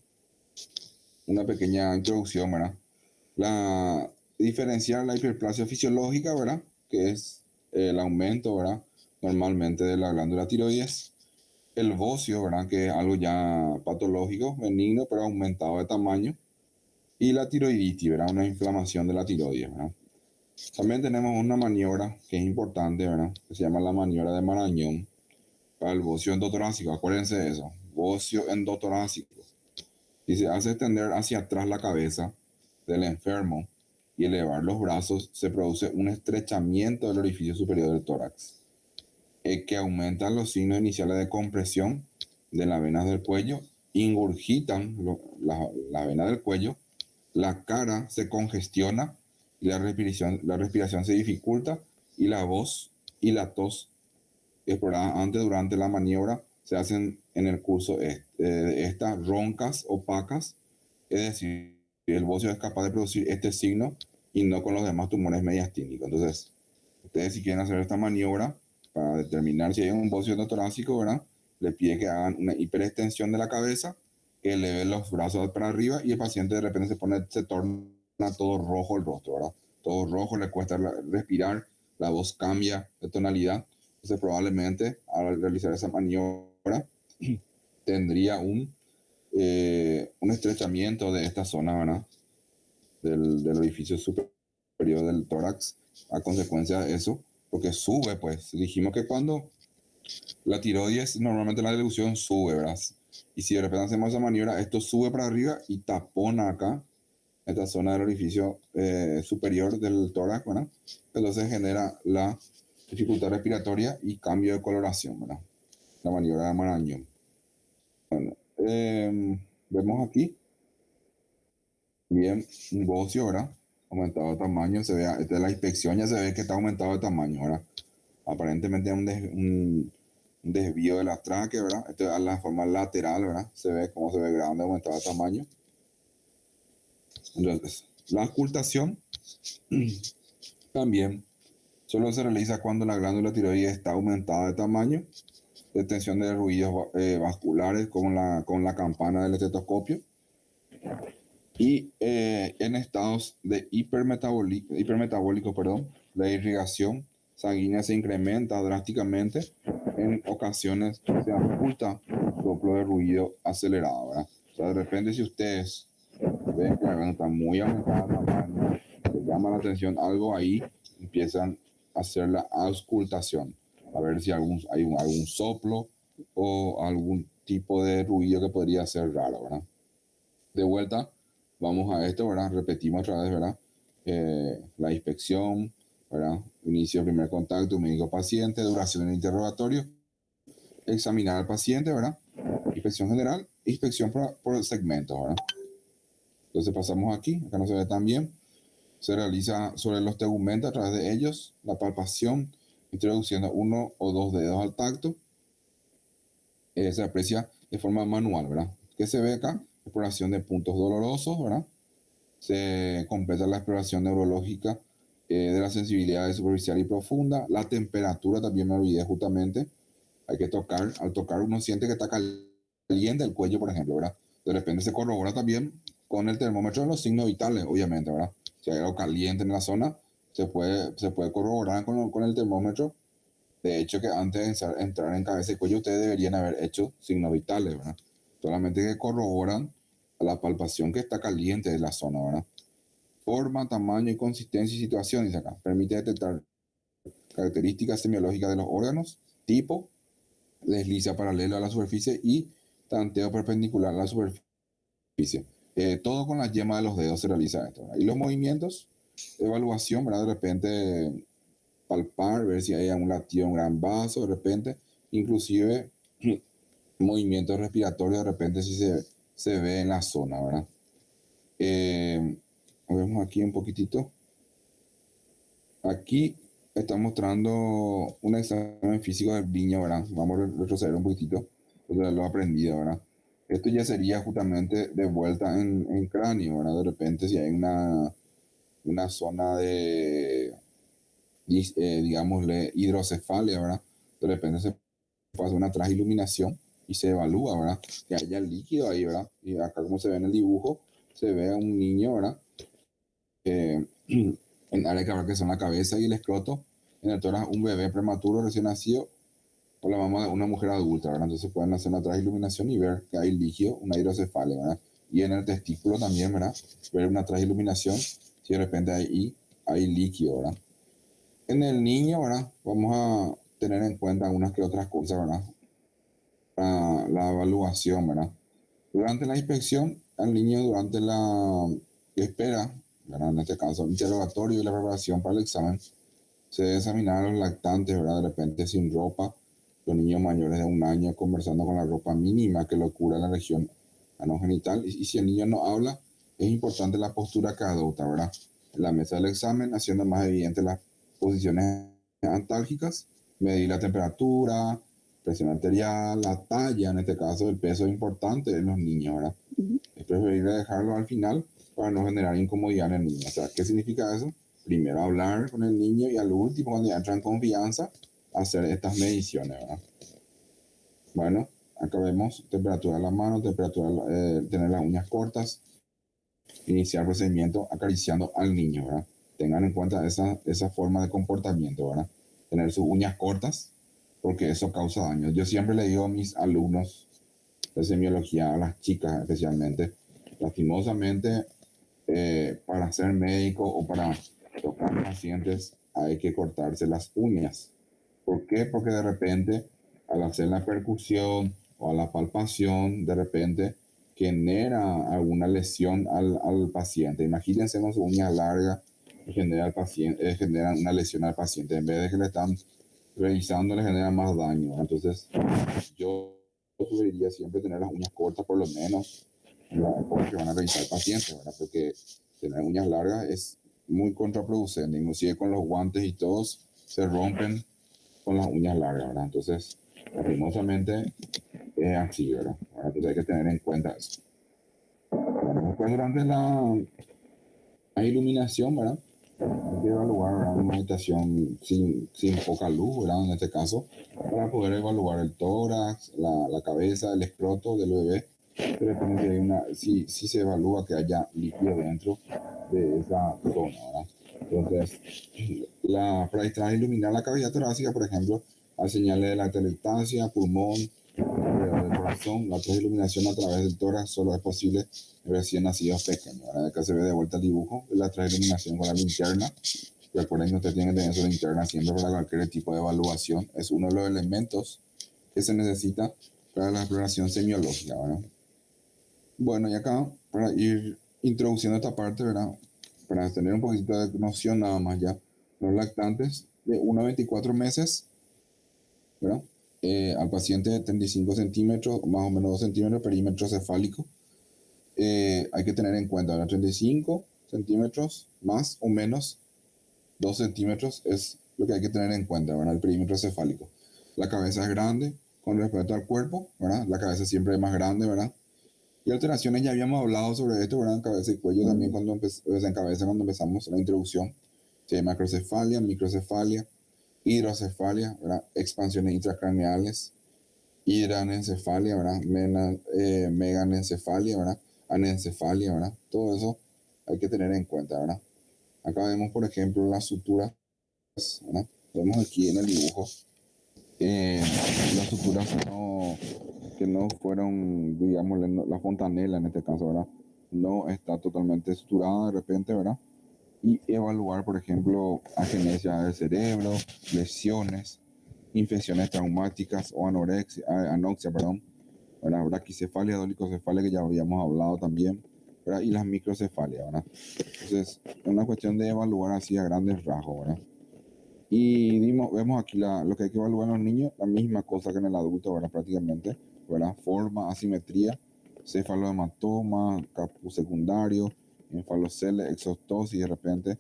una pequeña introducción, ¿verdad? Diferenciar la hiperplasia fisiológica, ¿verdad? Que es el aumento, ¿verdad? Normalmente de la glándula tiroides. El bocio, ¿verdad? Que es algo ya patológico, benigno, pero aumentado de tamaño. Y la tiroiditis, ¿verdad? Una inflamación de la tiroides, ¿verdad? También tenemos una maniobra que es importante, ¿verdad? Que se llama la maniobra de Marañón para el bocio endotorácico. Acuérdense de eso. Bocio endotorácico. Y se hace extender hacia atrás la cabeza del enfermo y elevar los brazos, se produce un estrechamiento del orificio superior del tórax, que aumenta los signos iniciales de compresión de las venas del cuello, ingurgitan las venas del cuello, la cara se congestiona y la respiración se dificulta y la voz y la tos exploradas antes durante la maniobra se hacen en el curso estas roncas opacas, es decir, el bocio es capaz de producir este signo y no con los demás tumores mediastínicos. Entonces, ustedes si quieren hacer esta maniobra para determinar si hay un bocio endotorácico, ¿verdad? Le pide que hagan una hiperextensión de la cabeza, que eleven los brazos para arriba y el paciente de repente se torna todo rojo el rostro, ¿verdad? Todo rojo, le cuesta respirar, la voz cambia de tonalidad. Entonces probablemente al realizar esa maniobra tendría un estrechamiento de esta zona, ¿verdad? Del orificio superior del tórax a consecuencia de eso, porque sube, pues dijimos que cuando la tiroides, normalmente la dilución sube, ¿verdad? Y si de repente hacemos esa maniobra, esto sube para arriba y tapona acá, esta zona del orificio superior del tórax, ¿verdad? Entonces genera la dificultad respiratoria y cambio de coloración, ¿verdad? La maniobra de Marañón. Bueno, vemos aquí, bien, un bocio, ¿verdad? Aumentado de tamaño, se ve, desde la inspección ya se ve que está aumentado de tamaño, ¿verdad? Aparentemente un desvío de la tráquea, ¿verdad? Esto es la forma lateral, ¿verdad? Se ve cómo se ve grande, aumentado de tamaño. Entonces, la auscultación también solo se realiza cuando la glándula tiroides está aumentada de tamaño, detención de ruidos vasculares con la campana del estetoscopio y en estados de hipermetabólico, perdón, la irrigación sanguínea se incrementa drásticamente. En ocasiones se ausculta soplo de ruido acelerado, ¿verdad? O sea, de repente si ustedes ven que la glándula está muy aumentada de tamaño, les llama la atención algo ahí, empiezan a hacer la auscultación. a ver si hay algún soplo o algún tipo de ruido que podría ser raro, ¿verdad? De vuelta, vamos a esto, ¿verdad? Repetimos otra vez, ¿verdad? La inspección, ¿verdad? Inicio del primer contacto médico-paciente, duración del interrogatorio, examinar al paciente, ¿verdad? Inspección general, inspección por segmentos, ¿verdad? Entonces pasamos aquí, acá no se ve tan bien. Se realiza sobre los tegumentos a través de ellos la palpación, introduciendo uno o dos dedos al tacto. Se aprecia de forma manual, ¿verdad? ¿Qué se ve acá? Exploración de puntos dolorosos, ¿verdad? Se completa la exploración neurológica de la sensibilidad superficial y profunda. La temperatura también me olvidé justamente. Hay que tocar, al tocar uno siente que está caliente el cuello, por ejemplo, ¿verdad? De repente se corrobora también con el termómetro de los signos vitales, obviamente, ¿verdad? Si hay algo caliente en la zona, se puede corroborar con el termómetro. De hecho, que antes de entrar en cabeza y cuello, ustedes deberían haber hecho signos vitales, ¿verdad? Solamente que corroboran a la palpación que está caliente de la zona, ¿verdad? Forma, tamaño y consistencia y situación, dice acá. Permite detectar características semiológicas de los órganos, tipo, desliza paralelo a la superficie y tanteo perpendicular a la superficie. Todo con la yema de los dedos se realiza esto, ¿verdad? Y los movimientos, evaluación, ¿verdad? De repente palpar, ver si hay un latido, un gran vaso, de repente, inclusive movimientos respiratorios, de repente si se ve en la zona, ¿verdad? Vemos aquí un poquitito. Aquí está mostrando un examen físico del niño, ¿verdad? Vamos a retroceder un poquitito, pues lo aprendido, ¿verdad? Esto ya sería justamente de vuelta en cráneo, ¿verdad? De repente si hay una zona de, digámosle, hidrocefalia, ¿verdad? De repente se pasa una transiluminación y se evalúa, ¿verdad? Que haya líquido ahí, ¿verdad? Y acá como se ve en el dibujo, se ve a un niño, ¿verdad? En área que son la cabeza y el escroto, en el tórax un bebé prematuro recién nacido o la mamá de una mujer adulta, ¿verdad? Entonces pueden hacer una transiluminación y ver que hay líquido, una hidrocefalia, ¿verdad? Y en el testículo también, ¿verdad? Ver una transiluminación si de repente hay líquido, ¿verdad? En el niño, ¿verdad? Vamos a tener en cuenta algunas que otras cosas, ¿verdad? La evaluación, ¿verdad? Durante la inspección, al niño durante la espera, ¿verdad? En este caso, el interrogatorio y la preparación para el examen, se debe examinar a los lactantes, ¿verdad? De repente sin ropa, los niños mayores de 1 año conversando con la ropa mínima que lo cubra la región anogenital. Y si el niño no habla, es importante la postura que adopta, ¿verdad? En la mesa del examen, haciendo más evidente las posiciones antálgicas, medir la temperatura, presión arterial, la talla, en este caso, el peso es importante en los niños, ¿verdad? Es preferible dejarlo al final para no generar incomodidad en el niño. O sea, ¿qué significa eso? Primero hablar con el niño y al último, cuando ya entra en confianza, hacer estas mediciones, ¿verdad? Bueno, acá vemos temperatura de la mano, temperatura, tener las uñas cortas, iniciar el procedimiento acariciando al niño, ¿verdad? Tengan en cuenta esa forma de comportamiento, ¿verdad? Tener sus uñas cortas, porque eso causa daño. Yo siempre le digo a mis alumnos de semiología, a las chicas especialmente, lastimosamente, para ser médico o para tocar pacientes hay que cortarse las uñas. ¿Por qué? Porque de repente al hacer la percusión o a la palpación, de repente genera alguna lesión al paciente. Imagínense con su uña larga y generan una lesión al paciente. En vez de que le están revisando, le genera más daño. Entonces, yo sugeriría siempre tener las uñas cortas, por lo menos, porque van a revisar al paciente, ¿verdad? Porque tener uñas largas es muy contraproducente. Inclusive con los guantes y todos se rompen con las uñas largas, ¿verdad? Entonces, lastimosamente es así, ¿verdad? Entonces hay que tener en cuenta eso. Bueno, después durante la iluminación, ¿verdad? Hay que evaluar, ¿verdad? Una habitación sin poca luz, ¿verdad? En este caso, para poder evaluar el tórax, la cabeza, el escroto del bebé. De repente si se evalúa que haya líquido dentro de esa zona, ¿verdad? Entonces, para iluminar la cavidad torácica, por ejemplo, hay señales de la atelectasia, pulmón, alrededor del corazón. La transiluminación a través del tórax solo es posible en recién nacidos pequeños, ¿verdad? Acá se ve de vuelta el dibujo de la transiluminación con la linterna. Recuerden que usted tiene que tener su linterna siempre para cualquier tipo de evaluación. Es uno de los elementos que se necesita para la exploración semiológica, ¿verdad? Bueno, y acá, para ir introduciendo esta parte, ¿verdad? Para tener un poquito de noción nada más ya, los lactantes de 1 a 24 meses, ¿verdad? Al paciente de 35 centímetros, más o menos 2 centímetros, perímetro cefálico, hay que tener en cuenta, ¿verdad? 35 centímetros más o menos 2 centímetros es lo que hay que tener en cuenta, ¿verdad? El perímetro cefálico. La cabeza es grande con respecto al cuerpo, ¿verdad? La cabeza siempre es más grande, ¿verdad? Y alteraciones, ya habíamos hablado sobre esto, ¿verdad? En cabeza y cuello también en cabeza cuando empezamos la introducción. Sí, hay macrocefalia, microcefalia, hidrocefalia, ¿verdad? Expansiones intracraneales, hidranencifalia, ¿verdad? Meganencefalia, ¿verdad? Anencefalia, ¿verdad? Todo eso hay que tener en cuenta, ¿verdad? Acá vemos, por ejemplo, las suturas, ¿verdad? Vemos aquí en el dibujo las suturas que no fueron, digamos, la fontanela en este caso, ¿verdad? No está totalmente suturada de repente, ¿verdad? Y evaluar, por ejemplo, agenesia del cerebro, lesiones, infecciones traumáticas o anoxia, perdón, ¿verdad? Braquicefalia, dolicocefalia, que ya habíamos hablado también, ¿verdad? Y las microcefalias, ¿verdad? Entonces, es una cuestión de evaluar así a grandes rasgos, ¿verdad? Y vemos aquí lo que hay que evaluar en los niños, la misma cosa que en el adulto, ¿verdad? Prácticamente, ¿verdad? Forma, asimetría, cefalohematoma, capuz secundario, enfalocele, exostosis, de repente,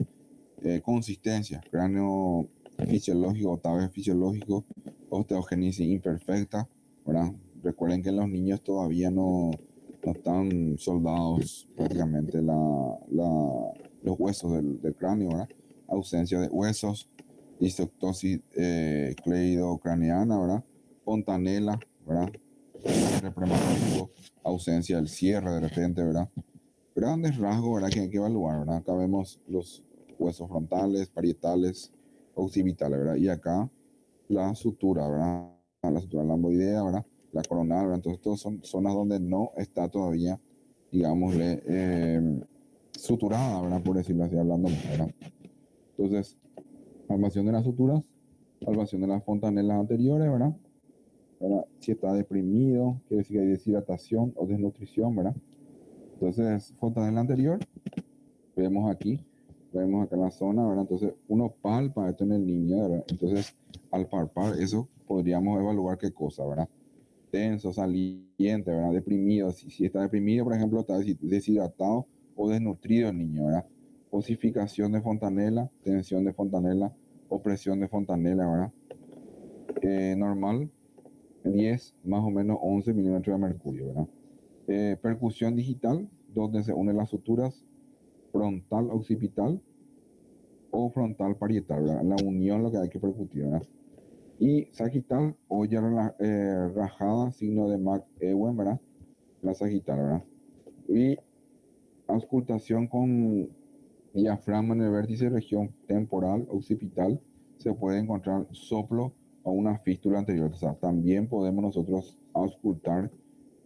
consistencia, cráneo fisiológico, otaves fisiológico, osteogénesis imperfecta, ¿verdad? Recuerden que en los niños todavía no están soldados prácticamente los huesos del cráneo, ¿verdad? Ausencia de huesos, distotosis cleidocraneana, ¿verdad? Fontanela, ¿verdad? Prematuro, ausencia del cierre de repente, ¿verdad? Grandes rasgos, ¿verdad? Que hay que evaluar, ¿verdad? Acá vemos los huesos frontales, parietales, occipitales, ¿verdad? Y acá la sutura, ¿verdad? La sutura lamboidea, ¿verdad? La coronal, ¿verdad? Entonces, todas son zonas donde no está todavía, digámosle, suturada, ¿verdad? Por decirlo así, hablando, ¿verdad? Entonces, palpación de las suturas, palpación de las fontanelas anteriores, ¿verdad? Si está deprimido, quiere decir que hay deshidratación o desnutrición, ¿verdad? Entonces, fontanela anterior, vemos acá en la zona, ¿verdad? Entonces, uno palpa esto en el niño, ¿verdad? Entonces, al palpar eso, podríamos evaluar qué cosa, ¿verdad? Tenso, saliente, ¿verdad? Deprimido. Si está deprimido, por ejemplo, está deshidratado o desnutrido el niño, ¿verdad? Osificación de fontanela, tensión de fontanela, opresión de fontanela, ¿verdad? Normal, 10, más o menos 11 milímetros de mercurio, ¿verdad? Percusión digital, donde se unen las suturas frontal occipital o frontal parietal, ¿verdad? La unión lo que hay que percutir, ¿verdad? Y sagital, olla rajada, signo de McEwen, ¿verdad? La sagital, ¿verdad? Y auscultación con diafragma en el vértice región temporal occipital, se puede encontrar soplo o una fístula anterior. O sea, también podemos nosotros auscultar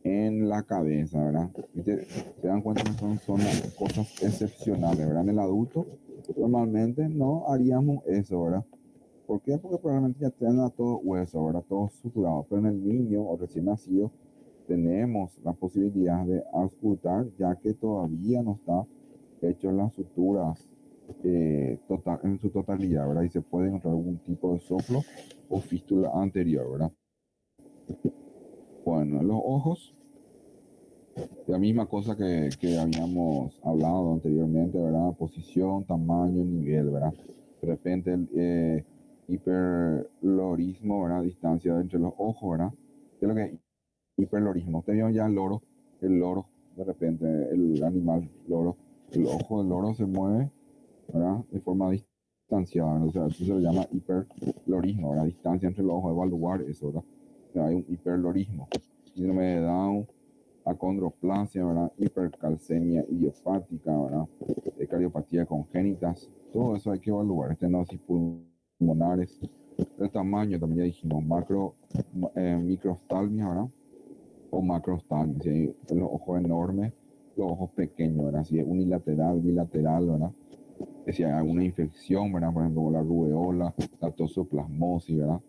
en la cabeza, ¿verdad? ¿Viste? Se dan cuenta que son cosas excepcionales, ¿verdad? En el adulto normalmente no haríamos eso, ¿verdad? ¿Por qué? Porque probablemente ya tenga todo hueso, ¿verdad? Todo suturado. Pero en el niño o recién nacido tenemos la posibilidad de auscultar, ya que todavía no está hecho las suturas en su totalidad, ¿verdad? Y se puede encontrar algún tipo de soplo o fístula anterior, ¿verdad? Bueno, en los ojos, la misma cosa que habíamos hablado anteriormente, ¿verdad? Posición, tamaño, nivel, ¿verdad? De repente el hiperlorismo, ¿verdad? Distancia entre los ojos, ¿verdad? ¿Qué es lo que es hiperlorismo? Ustedes vieron ya el loro, de repente, el animal loro, el ojo del loro se mueve, ¿verdad? De forma distanciada, ¿verdad? O sea, eso se le llama hiperlorismo, ¿verdad? Distancia entre los ojos, evaluar eso, ¿verdad? O sea, hay un hiperlorismo. Síndrome de Down, acondroplasia, ¿verdad? Hipercalcemia idiopática, ¿verdad? Cardiopatía congénitas, todo eso hay que evaluar. Estenosis pulmonares, el tamaño también ya dijimos, microftalmia, ¿verdad? O macroftalmia, si hay los ojos enormes, los ojos pequeños, ¿verdad? Si es unilateral, bilateral, ¿verdad? Si hay alguna infección, ¿verdad? Por ejemplo, la rubeola, la toxoplasmosis, ¿verdad?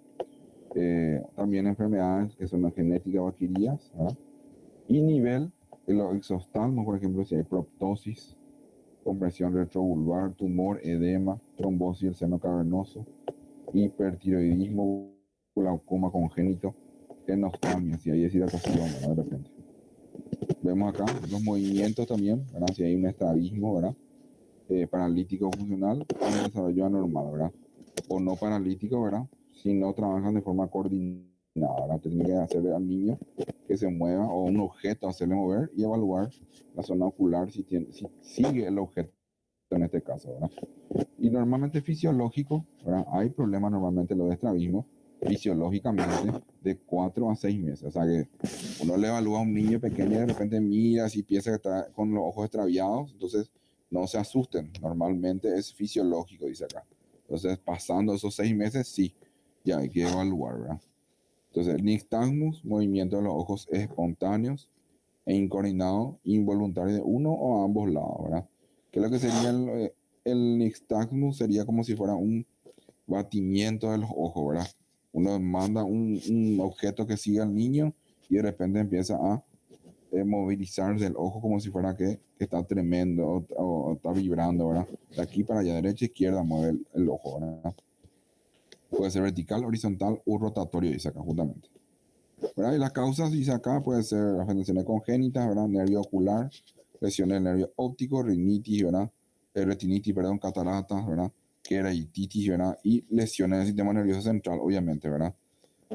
También enfermedades que son genéticas o adquiridas, ¿verdad? Y nivel de los exoftalmos, por ejemplo, si hay proptosis, compresión retrovulvar, tumor, edema, trombosis del seno cavernoso, hipertiroidismo, glaucoma congénito, enostamia, si hay deshidratación, ¿verdad? De repente. Vemos acá los movimientos también, ¿verdad? Si hay un estrabismo, ¿verdad? Paralítico funcional, un desarrollo anormal, ¿verdad? O no paralítico, ¿verdad? Si no trabajan de forma coordinada, ¿verdad? Tiene que hacerle al niño que se mueva o un objeto, hacerle mover y evaluar la zona ocular si sigue el objeto en este caso, ¿verdad? Y normalmente fisiológico, ¿verdad? Hay problemas normalmente lo de estrabismo, fisiológicamente de 4 a 6 meses. O sea que uno le evalúa a un niño pequeño y de repente mira si piensa que está con los ojos extraviados, entonces no se asusten, normalmente es fisiológico, dice acá. Entonces pasando esos 6 meses, sí, ya hay que evaluar, ¿verdad? Entonces, nixtagmus, movimiento de los ojos espontáneos e incoordinado, involuntario de uno o ambos lados, ¿verdad? Que lo que sería el nixtagmus sería como si fuera un batimiento de los ojos, ¿verdad? Uno manda un objeto que sigue al niño y de repente empieza a movilizarse el ojo como si fuera que está tremendo o está vibrando, ¿verdad? De aquí para allá, derecha, izquierda, mueve el ojo, ¿verdad? Puede ser vertical, horizontal o rotatorio, dice acá, justamente. ¿Verdad? Y las causas, dice acá, puede ser afectaciones congénitas, ¿verdad? Nervio ocular, lesiones del nervio óptico, rinitis, ¿verdad? Retinitis, perdón, cataratas, ¿verdad? Queratitis, ¿verdad? Y lesiones del sistema nervioso central, obviamente, ¿verdad?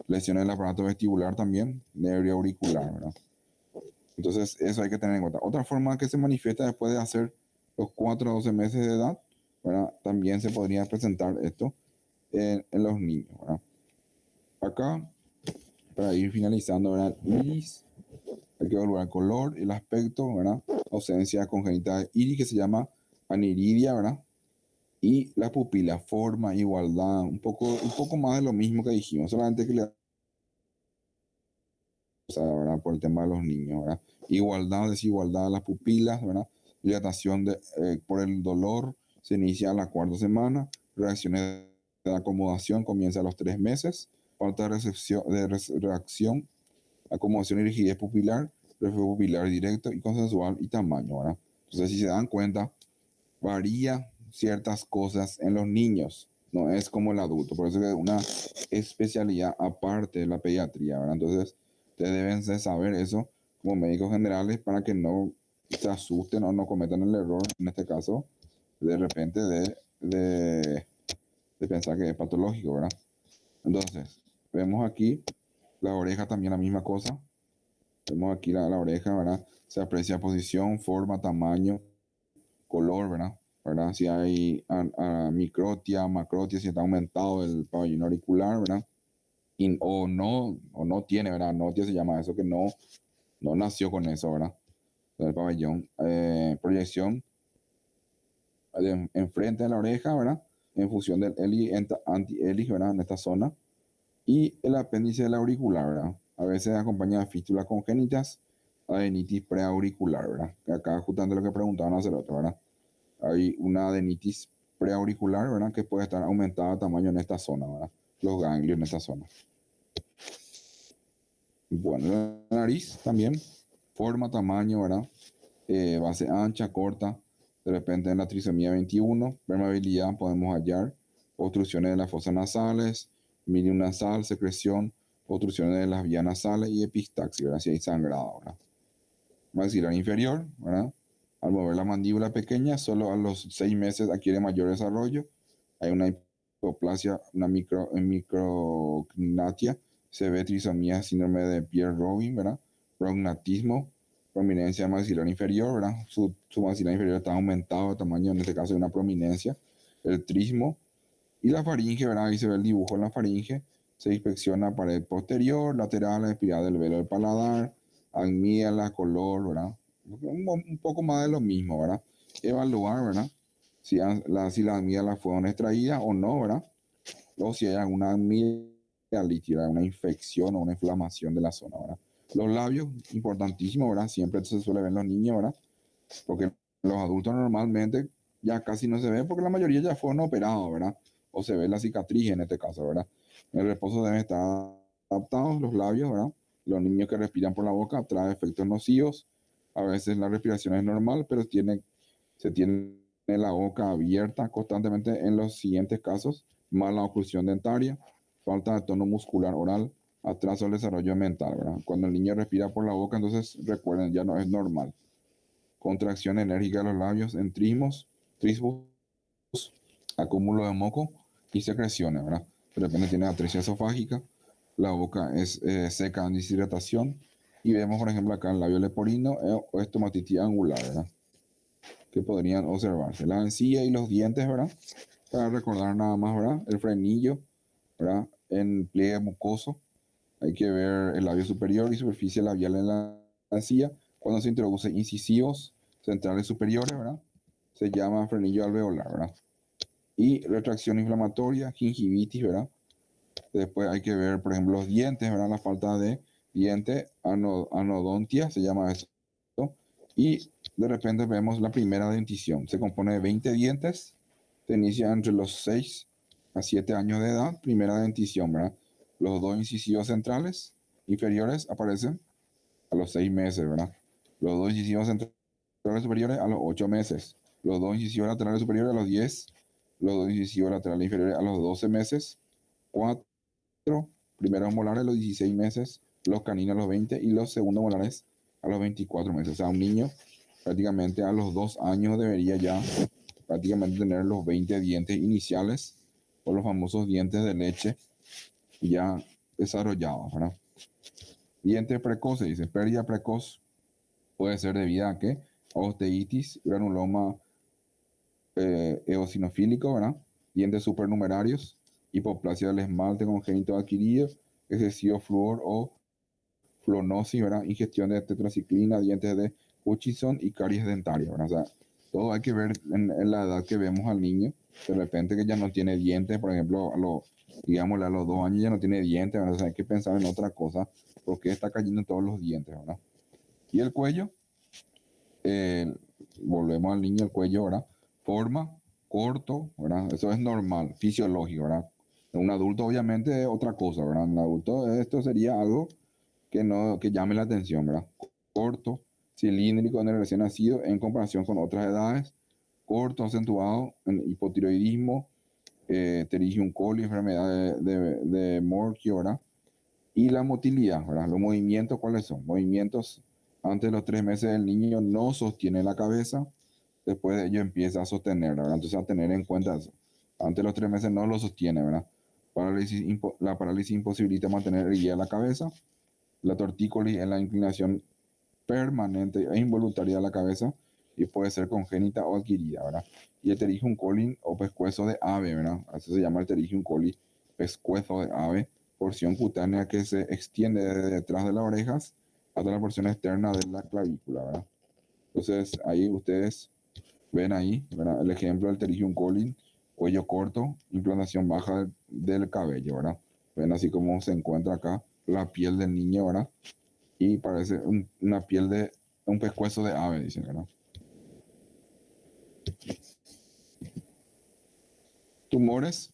Lesiones del aparato vestibular también, nervio auricular, ¿verdad? Entonces, eso hay que tener en cuenta. Otra forma que se manifiesta después de hacer los 4 a 12 meses de edad, ¿verdad? También se podría presentar esto en los niños, ¿verdad? Acá, para ir finalizando, ¿verdad? Iris, hay que evaluar el color, el aspecto, ¿verdad? Ausencia congénita de iris, que se llama aniridia, ¿verdad? Y la pupila, forma, igualdad, un poco más de lo mismo que dijimos, solamente que le ¿verdad? Por el tema de los niños, ¿verdad? Igualdad, desigualdad de las pupilas, ¿verdad? Dilatación por el dolor se inicia a la cuarta semana, reacciones de acomodación comienza a los 3 meses, falta reacción, acomodación y rigidez pupilar, reflejo pupilar directo y consensual y tamaño, ¿verdad? Entonces, si se dan cuenta, varía ciertas cosas en los niños, no es como el adulto, por eso es una especialidad aparte de la pediatría, ¿verdad? Entonces, ustedes deben de saber eso como médicos generales para que no se asusten o no cometan el error, en este caso, de repente de pensar que es patológico, ¿verdad? Entonces, vemos aquí la oreja también la misma cosa. Vemos aquí la oreja, ¿verdad? Se aprecia posición, forma, tamaño, color, ¿verdad? Si hay microtia, macrotia, si está aumentado el pabellón auricular, ¿verdad? O no tiene, ¿verdad? Notia se llama eso, que no nació con eso, ¿verdad? El pabellón. Proyección enfrente de la oreja, ¿verdad? En función del anti-hélice, ¿verdad? En esta zona. Y el apéndice del auricular, ¿verdad? A veces acompaña de fístulas congénitas, adenitis preauricular, ¿verdad? Acá justamente lo que preguntaban hace rato, ¿verdad? Hay una adenitis preauricular, ¿verdad? Que puede estar aumentada de tamaño en esta zona, ¿verdad? Los ganglios en esta zona. Bueno, la nariz también, forma, tamaño, ¿verdad? Base ancha, corta, de repente en la trisomía 21, permeabilidad podemos hallar obstrucciones de las fosas nasales, milium nasal, secreción, obstrucciones de las vías nasales y epistaxis, ¿verdad? Si hay sangrado, ¿verdad? Maxilar inferior, ¿verdad? Al mover la mandíbula pequeña, solo a los 6 meses adquiere mayor desarrollo. Hay una hipoplasia, una micrognatia, se ve trisomía, síndrome de Pierre-Robin, ¿verdad? Prognatismo, prominencia maxilar inferior, ¿verdad? Su maxilar inferior está aumentado de tamaño, en este caso de una prominencia. El trismo y la faringe, ¿verdad? Ahí se ve el dibujo en la faringe. Se inspecciona pared posterior, lateral, espiral del velo del paladar, amígdala, color, ¿verdad? Un poco más de lo mismo, ¿verdad? Evaluar, ¿verdad? Si las amígdalas fueron extraídas o no, ¿verdad? O si hay alguna amigdalitis, ¿verdad? Una infección o una inflamación de la zona, ¿verdad? Los labios, importantísimo, ¿verdad? Siempre se suele ver en los niños, ¿verdad? Porque los adultos normalmente ya casi no se ve porque la mayoría ya fueron operados, ¿verdad? O se ve la cicatriz en este caso, ¿verdad? El reposo debe estar adaptados los labios, ¿verdad? Los niños que respiran por la boca traen efectos nocivos. A veces la respiración es normal, pero se tiene la boca abierta constantemente en los siguientes casos: mala oclusión dentaria, falta de tono muscular oral, atraso del desarrollo mental, ¿verdad? Cuando el niño respira por la boca, entonces recuerden, ya no es normal. Contracción enérgica de los labios, trisbos, acúmulo de moco y secreciones, ¿verdad? De repente tiene atresia esofágica, la boca es seca en deshidratación y vemos, por ejemplo, acá el labio leporino o estomatitis angular, ¿verdad? Que podrían observarse. La encía y los dientes, ¿verdad? Para recordar nada más, ¿verdad? El frenillo, ¿verdad? En pliegue mucoso, hay que ver el labio superior y superficie labial en la encía. Cuando se introduce incisivos centrales superiores, ¿verdad? Se llama frenillo alveolar, ¿verdad? Y retracción inflamatoria, gingivitis, ¿verdad? Después hay que ver, por ejemplo, los dientes, ¿verdad? La falta de diente, anodontia, se llama eso. Y de repente vemos la primera dentición. Se compone de 20 dientes, se inicia entre los 6 a 7 años de edad, primera dentición, ¿verdad? Los dos incisivos centrales inferiores aparecen a los 6 meses, ¿verdad? Los dos incisivos centrales superiores a los 8 meses. Los dos incisivos laterales superiores a los 10. Los dos incisivos laterales inferiores a los 12 meses. 4 primeros molares a los 16 meses. Los caninos a los 20 y los segundos molares a los 24 meses. O sea, un niño prácticamente a los 2 años debería ya prácticamente tener los 20 dientes iniciales o los famosos dientes de leche ya desarrollados, ¿verdad? Dientes precoces, dice, pérdida precoz puede ser debida a qué: osteitis, granuloma eosinofílico, ¿verdad? Dientes supernumerarios, hipoplasia del esmalte congénito adquirido, excesivo flúor o fluorosis, ¿verdad? Ingestión de tetraciclina, dientes de Hutchinson y caries dentaria, ¿verdad? O sea, todo hay que ver en la edad que vemos al niño. De repente que ya no tiene dientes, por ejemplo, digámosle a los 2 años ya no tiene dientes, ¿verdad? O sea, hay que pensar en otra cosa, porque está cayendo en todos los dientes, ¿verdad? Y el cuello, eh, volvemos al niño, el cuello, ¿verdad? Forma, corto, ¿verdad? Eso es normal, fisiológico, ¿verdad? En un adulto obviamente es otra cosa, ¿verdad? En un adulto esto sería algo que no, que llame la atención, ¿verdad? Corto, cilíndrico en el recién nacido en comparación con otras edades, corto, acentuado en hipotiroidismo, pterygium coli, enfermedad de Morquio, ¿verdad? Y la motilidad, ¿verdad? Los movimientos, ¿cuáles son? Movimientos antes de los 3 meses del niño no sostiene la cabeza, después de ello empieza a sostener, ¿verdad? Entonces a tener en cuenta eso. Antes de los 3 meses no lo sostiene, ¿verdad? La parálisis imposibilita mantener erguida la cabeza. La tortícolis es la inclinación permanente e involuntaria de la cabeza y puede ser congénita o adquirida, ¿verdad? Y el pterygium coli o pescuezo de ave, ¿verdad? Así se llama el pterygium coli, pescuezo de ave, porción cutánea que se extiende desde detrás de las orejas hasta la porción externa de la clavícula, ¿verdad? Entonces ahí ustedes ven ahí, ¿verdad? El ejemplo del pterygium coli: cuello corto, implantación baja del cabello, ¿verdad? Ven así como se encuentra acá la piel del niño, ¿verdad? Y parece una piel de un pescuezo de ave, dicen, ¿verdad? Tumores,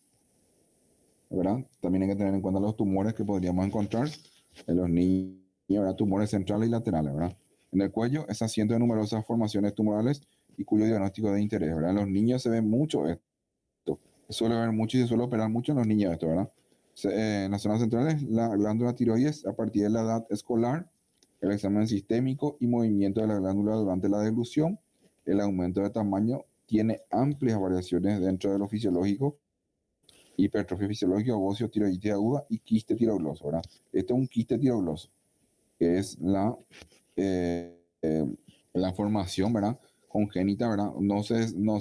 ¿verdad? También hay que tener en cuenta los tumores que podríamos encontrar en los niños, ¿verdad? Tumores centrales y laterales, ¿verdad? En el cuello es asiento de numerosas formaciones tumorales y cuyo diagnóstico de interés, ¿verdad? En los niños se ve mucho esto. Se suele ver mucho y se suele operar mucho en los niños esto, ¿verdad? En las zonas centrales, la glándula tiroides a partir de la edad escolar, el examen sistémico y movimiento de la glándula durante la deglución, el aumento de tamaño tiene amplias variaciones dentro de lo fisiológico: hipertrofia fisiológica, óseo, tiroiditis aguda y quiste tiroidoso, ¿verdad? Este es un quiste tiroidoso, que es eh, eh, la formación, ¿verdad? Congénita, ¿verdad? Vamos a decirlo,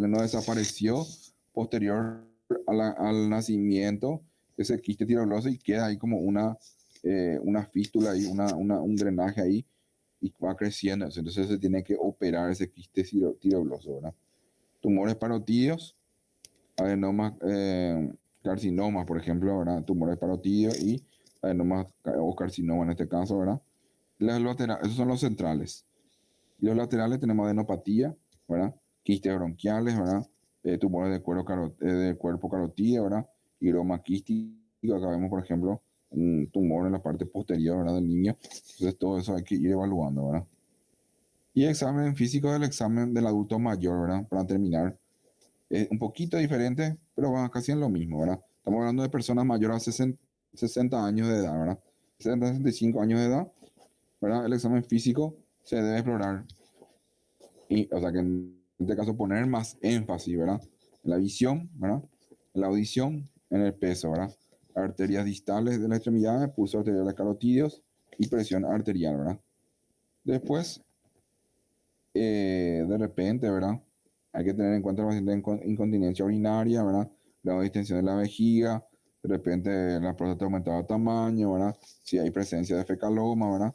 no desapareció posterior al nacimiento de ese quiste tiroidoso y queda ahí como una fístula ahí, un drenaje ahí y va creciendo. Entonces se tiene que operar ese quiste tiroidoso, ¿verdad? Tumores parotídeos, adenomas, carcinomas, por ejemplo, ¿verdad? Tumores parotídeos y adenomas o carcinoma en este caso, ¿verdad? Esos son los centrales. Los laterales tenemos adenopatía, ¿verdad? Quistes bronquiales, ¿verdad? Tumores de cuerpo carotídeo, ¿verdad? Hiroma quístico, acá vemos, por ejemplo, un tumor en la parte posterior, ¿verdad? Del niño. Entonces, todo eso hay que ir evaluando, ¿verdad? Y examen físico del examen del adulto mayor, ¿verdad? Para terminar, es un poquito diferente, pero va casi en lo mismo, ¿verdad? Estamos hablando de personas mayores a 60 años de edad, ¿verdad? 60, 65 años de edad, ¿verdad? El examen físico se debe explorar, y, o sea, que en este caso poner más énfasis, ¿verdad? En la visión, ¿verdad? En la audición, en el peso, ¿verdad? Arterias distales de las extremidades, pulso arterial de carotídeos y presión arterial, ¿verdad? Después, de repente, ¿verdad? Hay que tener en cuenta el paciente en incontinencia urinaria, ¿verdad? La distensión de la vejiga, de repente la próstata aumentada de tamaño, ¿verdad? Si hay presencia de fecaloma, ¿verdad?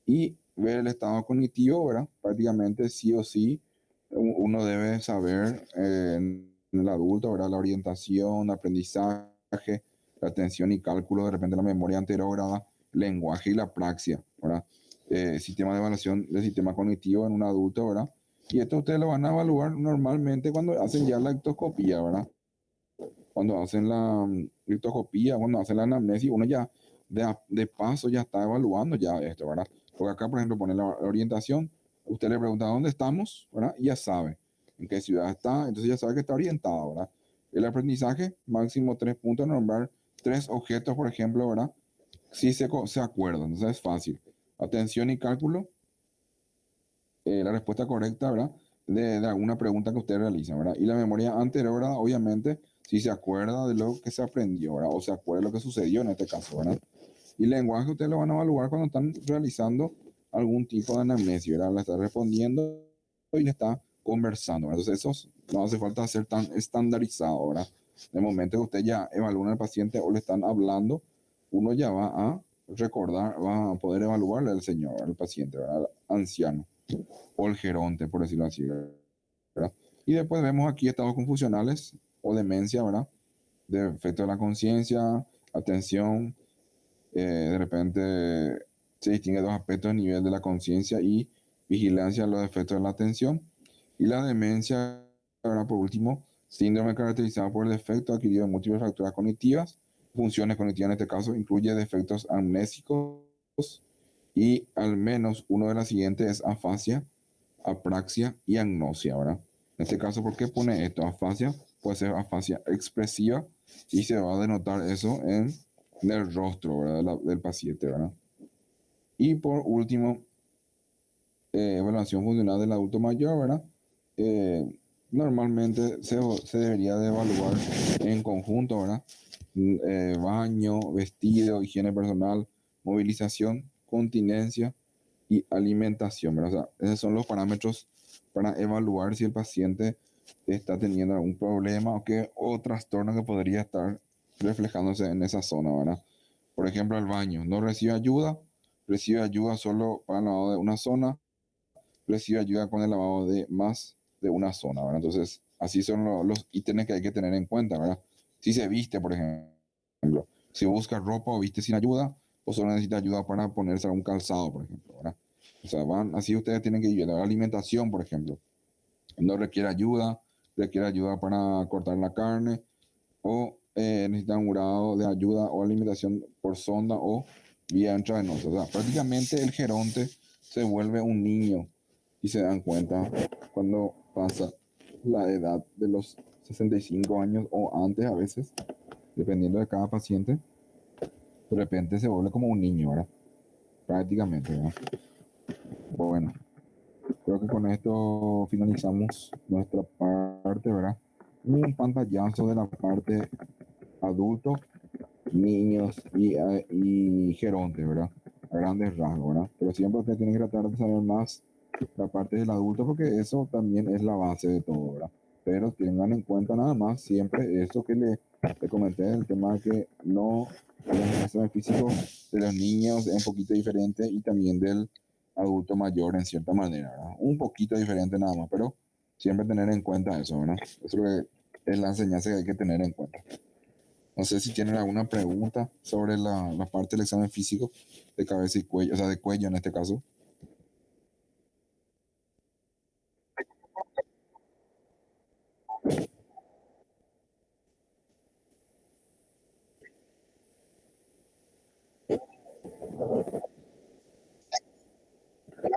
Y ver el estado cognitivo, ¿verdad? Prácticamente sí o sí, uno debe saber en el adulto, ¿verdad? La orientación, aprendizaje, la atención y cálculo, de repente la memoria anterógrada, lenguaje y la praxia, ¿verdad? Sistema de evaluación del sistema cognitivo en un adulto, ¿verdad? Y esto ustedes lo van a evaluar normalmente cuando hacen ya la ictoscopía, ¿verdad? Cuando hacen la ictoscopía, cuando hacen la anamnesis, uno ya de paso ya está evaluando ya esto, ¿verdad? Porque acá, por ejemplo, pone la orientación, usted le pregunta dónde estamos, ¿verdad? Y ya sabe en qué ciudad está, entonces ya sabe que está orientado, ¿verdad? El aprendizaje, máximo 3 puntos, nombrar 3 objetos, por ejemplo, ¿verdad? Si se acuerdan, entonces es fácil. Atención y cálculo, la respuesta correcta, ¿verdad? De alguna pregunta que usted realiza, ¿verdad? Y la memoria anterior, ¿verdad? Obviamente, si se acuerda de lo que se aprendió, ¿verdad? O se acuerda de lo que sucedió en este caso, ¿verdad? Y lenguaje ustedes lo van a evaluar cuando están realizando algún tipo de anamnesis, ¿verdad? Le está respondiendo y le está conversando, ¿verdad? Entonces, eso no hace falta ser tan estandarizado, ¿verdad? En el momento que usted ya evalúa al paciente o le están hablando, uno ya va a recordar, va a poder evaluarle al señor, al paciente, ¿verdad? Al anciano o el geronte, por decirlo así, ¿verdad? Y después vemos aquí estados confusionales o demencia, ¿verdad? De efecto de la conciencia, atención, de repente se distingue dos aspectos: nivel de la conciencia y vigilancia a los efectos de la atención. Y la demencia, ¿verdad? Por último, síndrome caracterizado por el defecto adquirido en múltiples fracturas cognitivas, funciones cognitivas en este caso, incluye defectos amnésicos y al menos uno de las siguientes es afasia, apraxia y agnosia, ¿verdad? En este caso, ¿por qué pone esto? Afasia puede ser afasia expresiva y se va a denotar eso en el rostro, ¿verdad? Del paciente, ¿verdad? Y por último, evaluación funcional del adulto mayor, ¿verdad? Normalmente se debería de evaluar en conjunto, ¿verdad? Baño, vestido, higiene personal, movilización, continencia y alimentación, ¿verdad? O sea, esos son los parámetros para evaluar si el paciente está teniendo algún problema o trastorno que podría estar reflejándose en esa zona, ¿verdad? Por ejemplo, el baño no recibe ayuda solo para el lavado de una zona, recibe ayuda con el lavado de más de una zona, ¿verdad? Entonces, así son los ítems que hay que tener en cuenta, ¿verdad? Si se viste, por ejemplo, si busca ropa o viste sin ayuda, o solo necesita ayuda para ponerse algún calzado, por ejemplo, ¿verdad? O sea, así ustedes tienen que ir. La alimentación, por ejemplo, no requiere ayuda para cortar la carne, o necesita un grado de ayuda o alimentación por sonda o vía intravenosa. O sea, prácticamente el geronte se vuelve un niño y se dan cuenta cuando pasa la edad de los 65 años o antes a veces, dependiendo de cada paciente, de repente se vuelve como un niño, ¿verdad? Prácticamente, ¿verdad? Bueno, creo que con esto finalizamos nuestra parte, ¿verdad? Un pantallazo de la parte adulto, niños y geronte, ¿verdad? A grandes rasgos, ¿verdad? Pero siempre usted tiene que tratar de saber más la parte del adulto porque eso también es la base de todo, ¿verdad? Pero tengan en cuenta nada más siempre eso que le comenté, el tema de que no, el examen físico de los niños es un poquito diferente y también del adulto mayor en cierta manera, ¿verdad? Un poquito diferente nada más, pero siempre tener en cuenta eso, ¿verdad? Eso es la enseñanza que hay que tener en cuenta. No sé si tienen alguna pregunta sobre la parte del examen físico de cabeza y cuello, o sea, de cuello en este caso.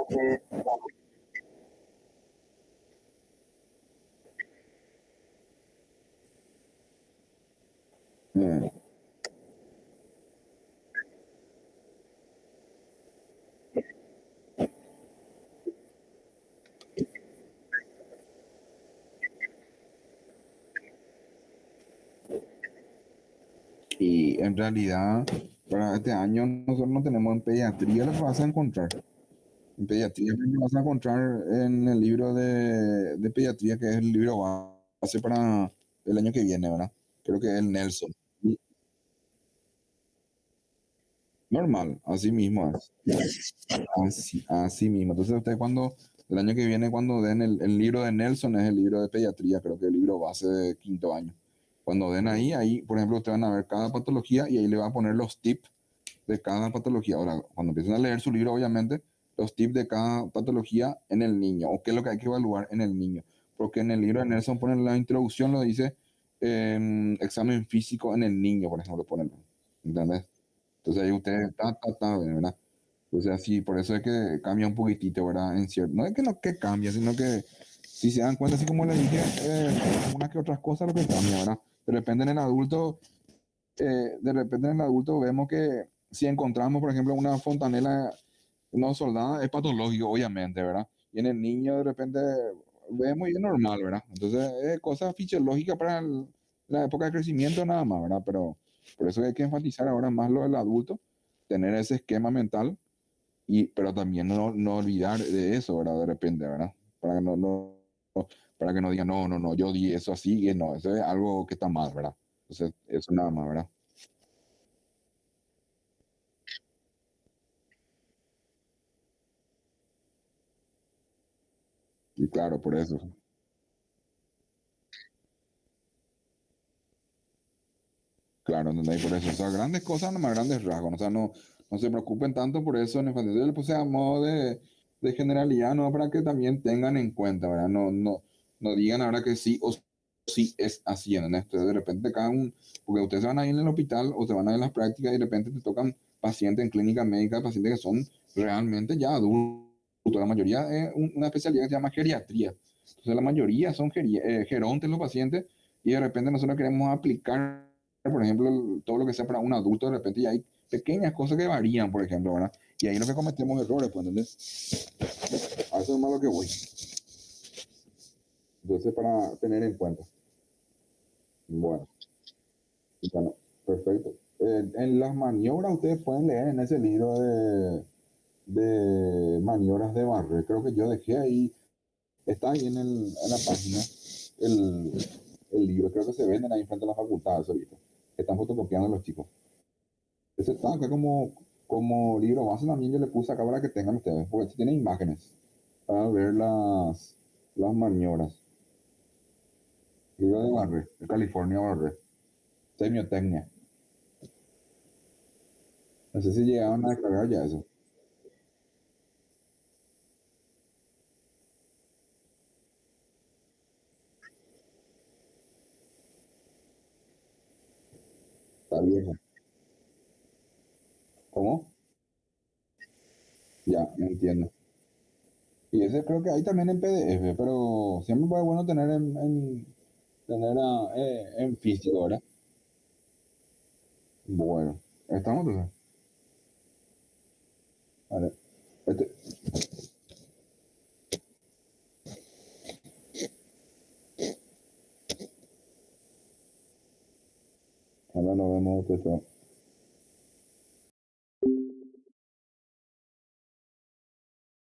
Eh, y en realidad, para este año nosotros no tenemos en pediatría lo que vas a encontrar. En pediatría lo que vas a encontrar en el libro de pediatría, que es el libro base para el año que viene, ¿verdad? Creo que es el Nelson. Y normal, así mismo es. Así mismo. Entonces usted cuando, el año que viene, cuando den el libro de Nelson, es el libro de pediatría, creo que el libro base de quinto año. Cuando den ahí, por ejemplo, ustedes van a ver cada patología y ahí le va a poner los tips de cada patología. Ahora, cuando empiecen a leer su libro, obviamente, los tips de cada patología en el niño, o qué es lo que hay que evaluar en el niño. Porque en el libro de Nelson pone la introducción, lo dice examen físico en el niño, por ejemplo, ponen. ¿Entendés? Entonces ahí usted ¿verdad? O sea, sí, por eso es que cambia un poquitito, ¿verdad? No es que no que cambia, sino que si se dan cuenta, así como le dije, unas que otras cosas lo que cambia, ¿verdad? De repente en el adulto vemos que si encontramos, por ejemplo, una fontanela no soldada, es patológico, obviamente, ¿verdad? Y en el niño de repente vemos y es normal, ¿verdad? Entonces es cosa fisiológica para la época de crecimiento nada más, ¿verdad? Pero por eso hay que enfatizar ahora más lo del adulto, tener ese esquema mental pero también no olvidar de eso, ¿verdad? De repente, ¿verdad? Para que para que no digan, no, yo di eso así, y no, eso es algo que está mal, ¿verdad? Entonces, eso nada más, ¿verdad? Y claro, por eso, claro, ¿entendéis? Por eso, o sea, grandes cosas, nomás grandes rasgos, o sea, no se preocupen tanto por eso, en infantil, yo le puse a modo de generalidad, ¿no? Para que también tengan en cuenta, ¿verdad? No digan ahora que sí o sí es así, ¿no? De repente porque ustedes se van a ir en el hospital o se van a ir en las prácticas y de repente te tocan pacientes en clínica médica, pacientes que son realmente ya adultos, la mayoría es una especialidad que se llama geriatría, entonces la mayoría son gerontes los pacientes y de repente nosotros queremos aplicar, por ejemplo, todo lo que sea para un adulto, de repente ya hay pequeñas cosas que varían, por ejemplo, ¿verdad? Y ahí es lo que cometemos errores, pues, ¿entendés? A eso es más lo que voy. Entonces, para tener en cuenta. Bueno, bueno, perfecto. En las maniobras ustedes pueden leer en ese libro de maniobras de barre. Creo que yo dejé ahí, está ahí en la página, el, el libro. Creo que se venden ahí frente a la facultad, eso ahorita. Están fotocopiando los chicos. Ese está acá como libro base también yo le puse acá para que tengan ustedes, porque tiene imágenes para ver las maniobras. Libro de Barre, de California Barre, semiotecnia. No sé si llegaron a descargar ya eso. Está viejo. ¿Cómo? Ya, me entiendo. Y ese creo que hay también en PDF, pero siempre fue bueno tener en físico, ¿verdad? Bueno, estamos entonces. Vale. Este, ahora nos vemos, pues,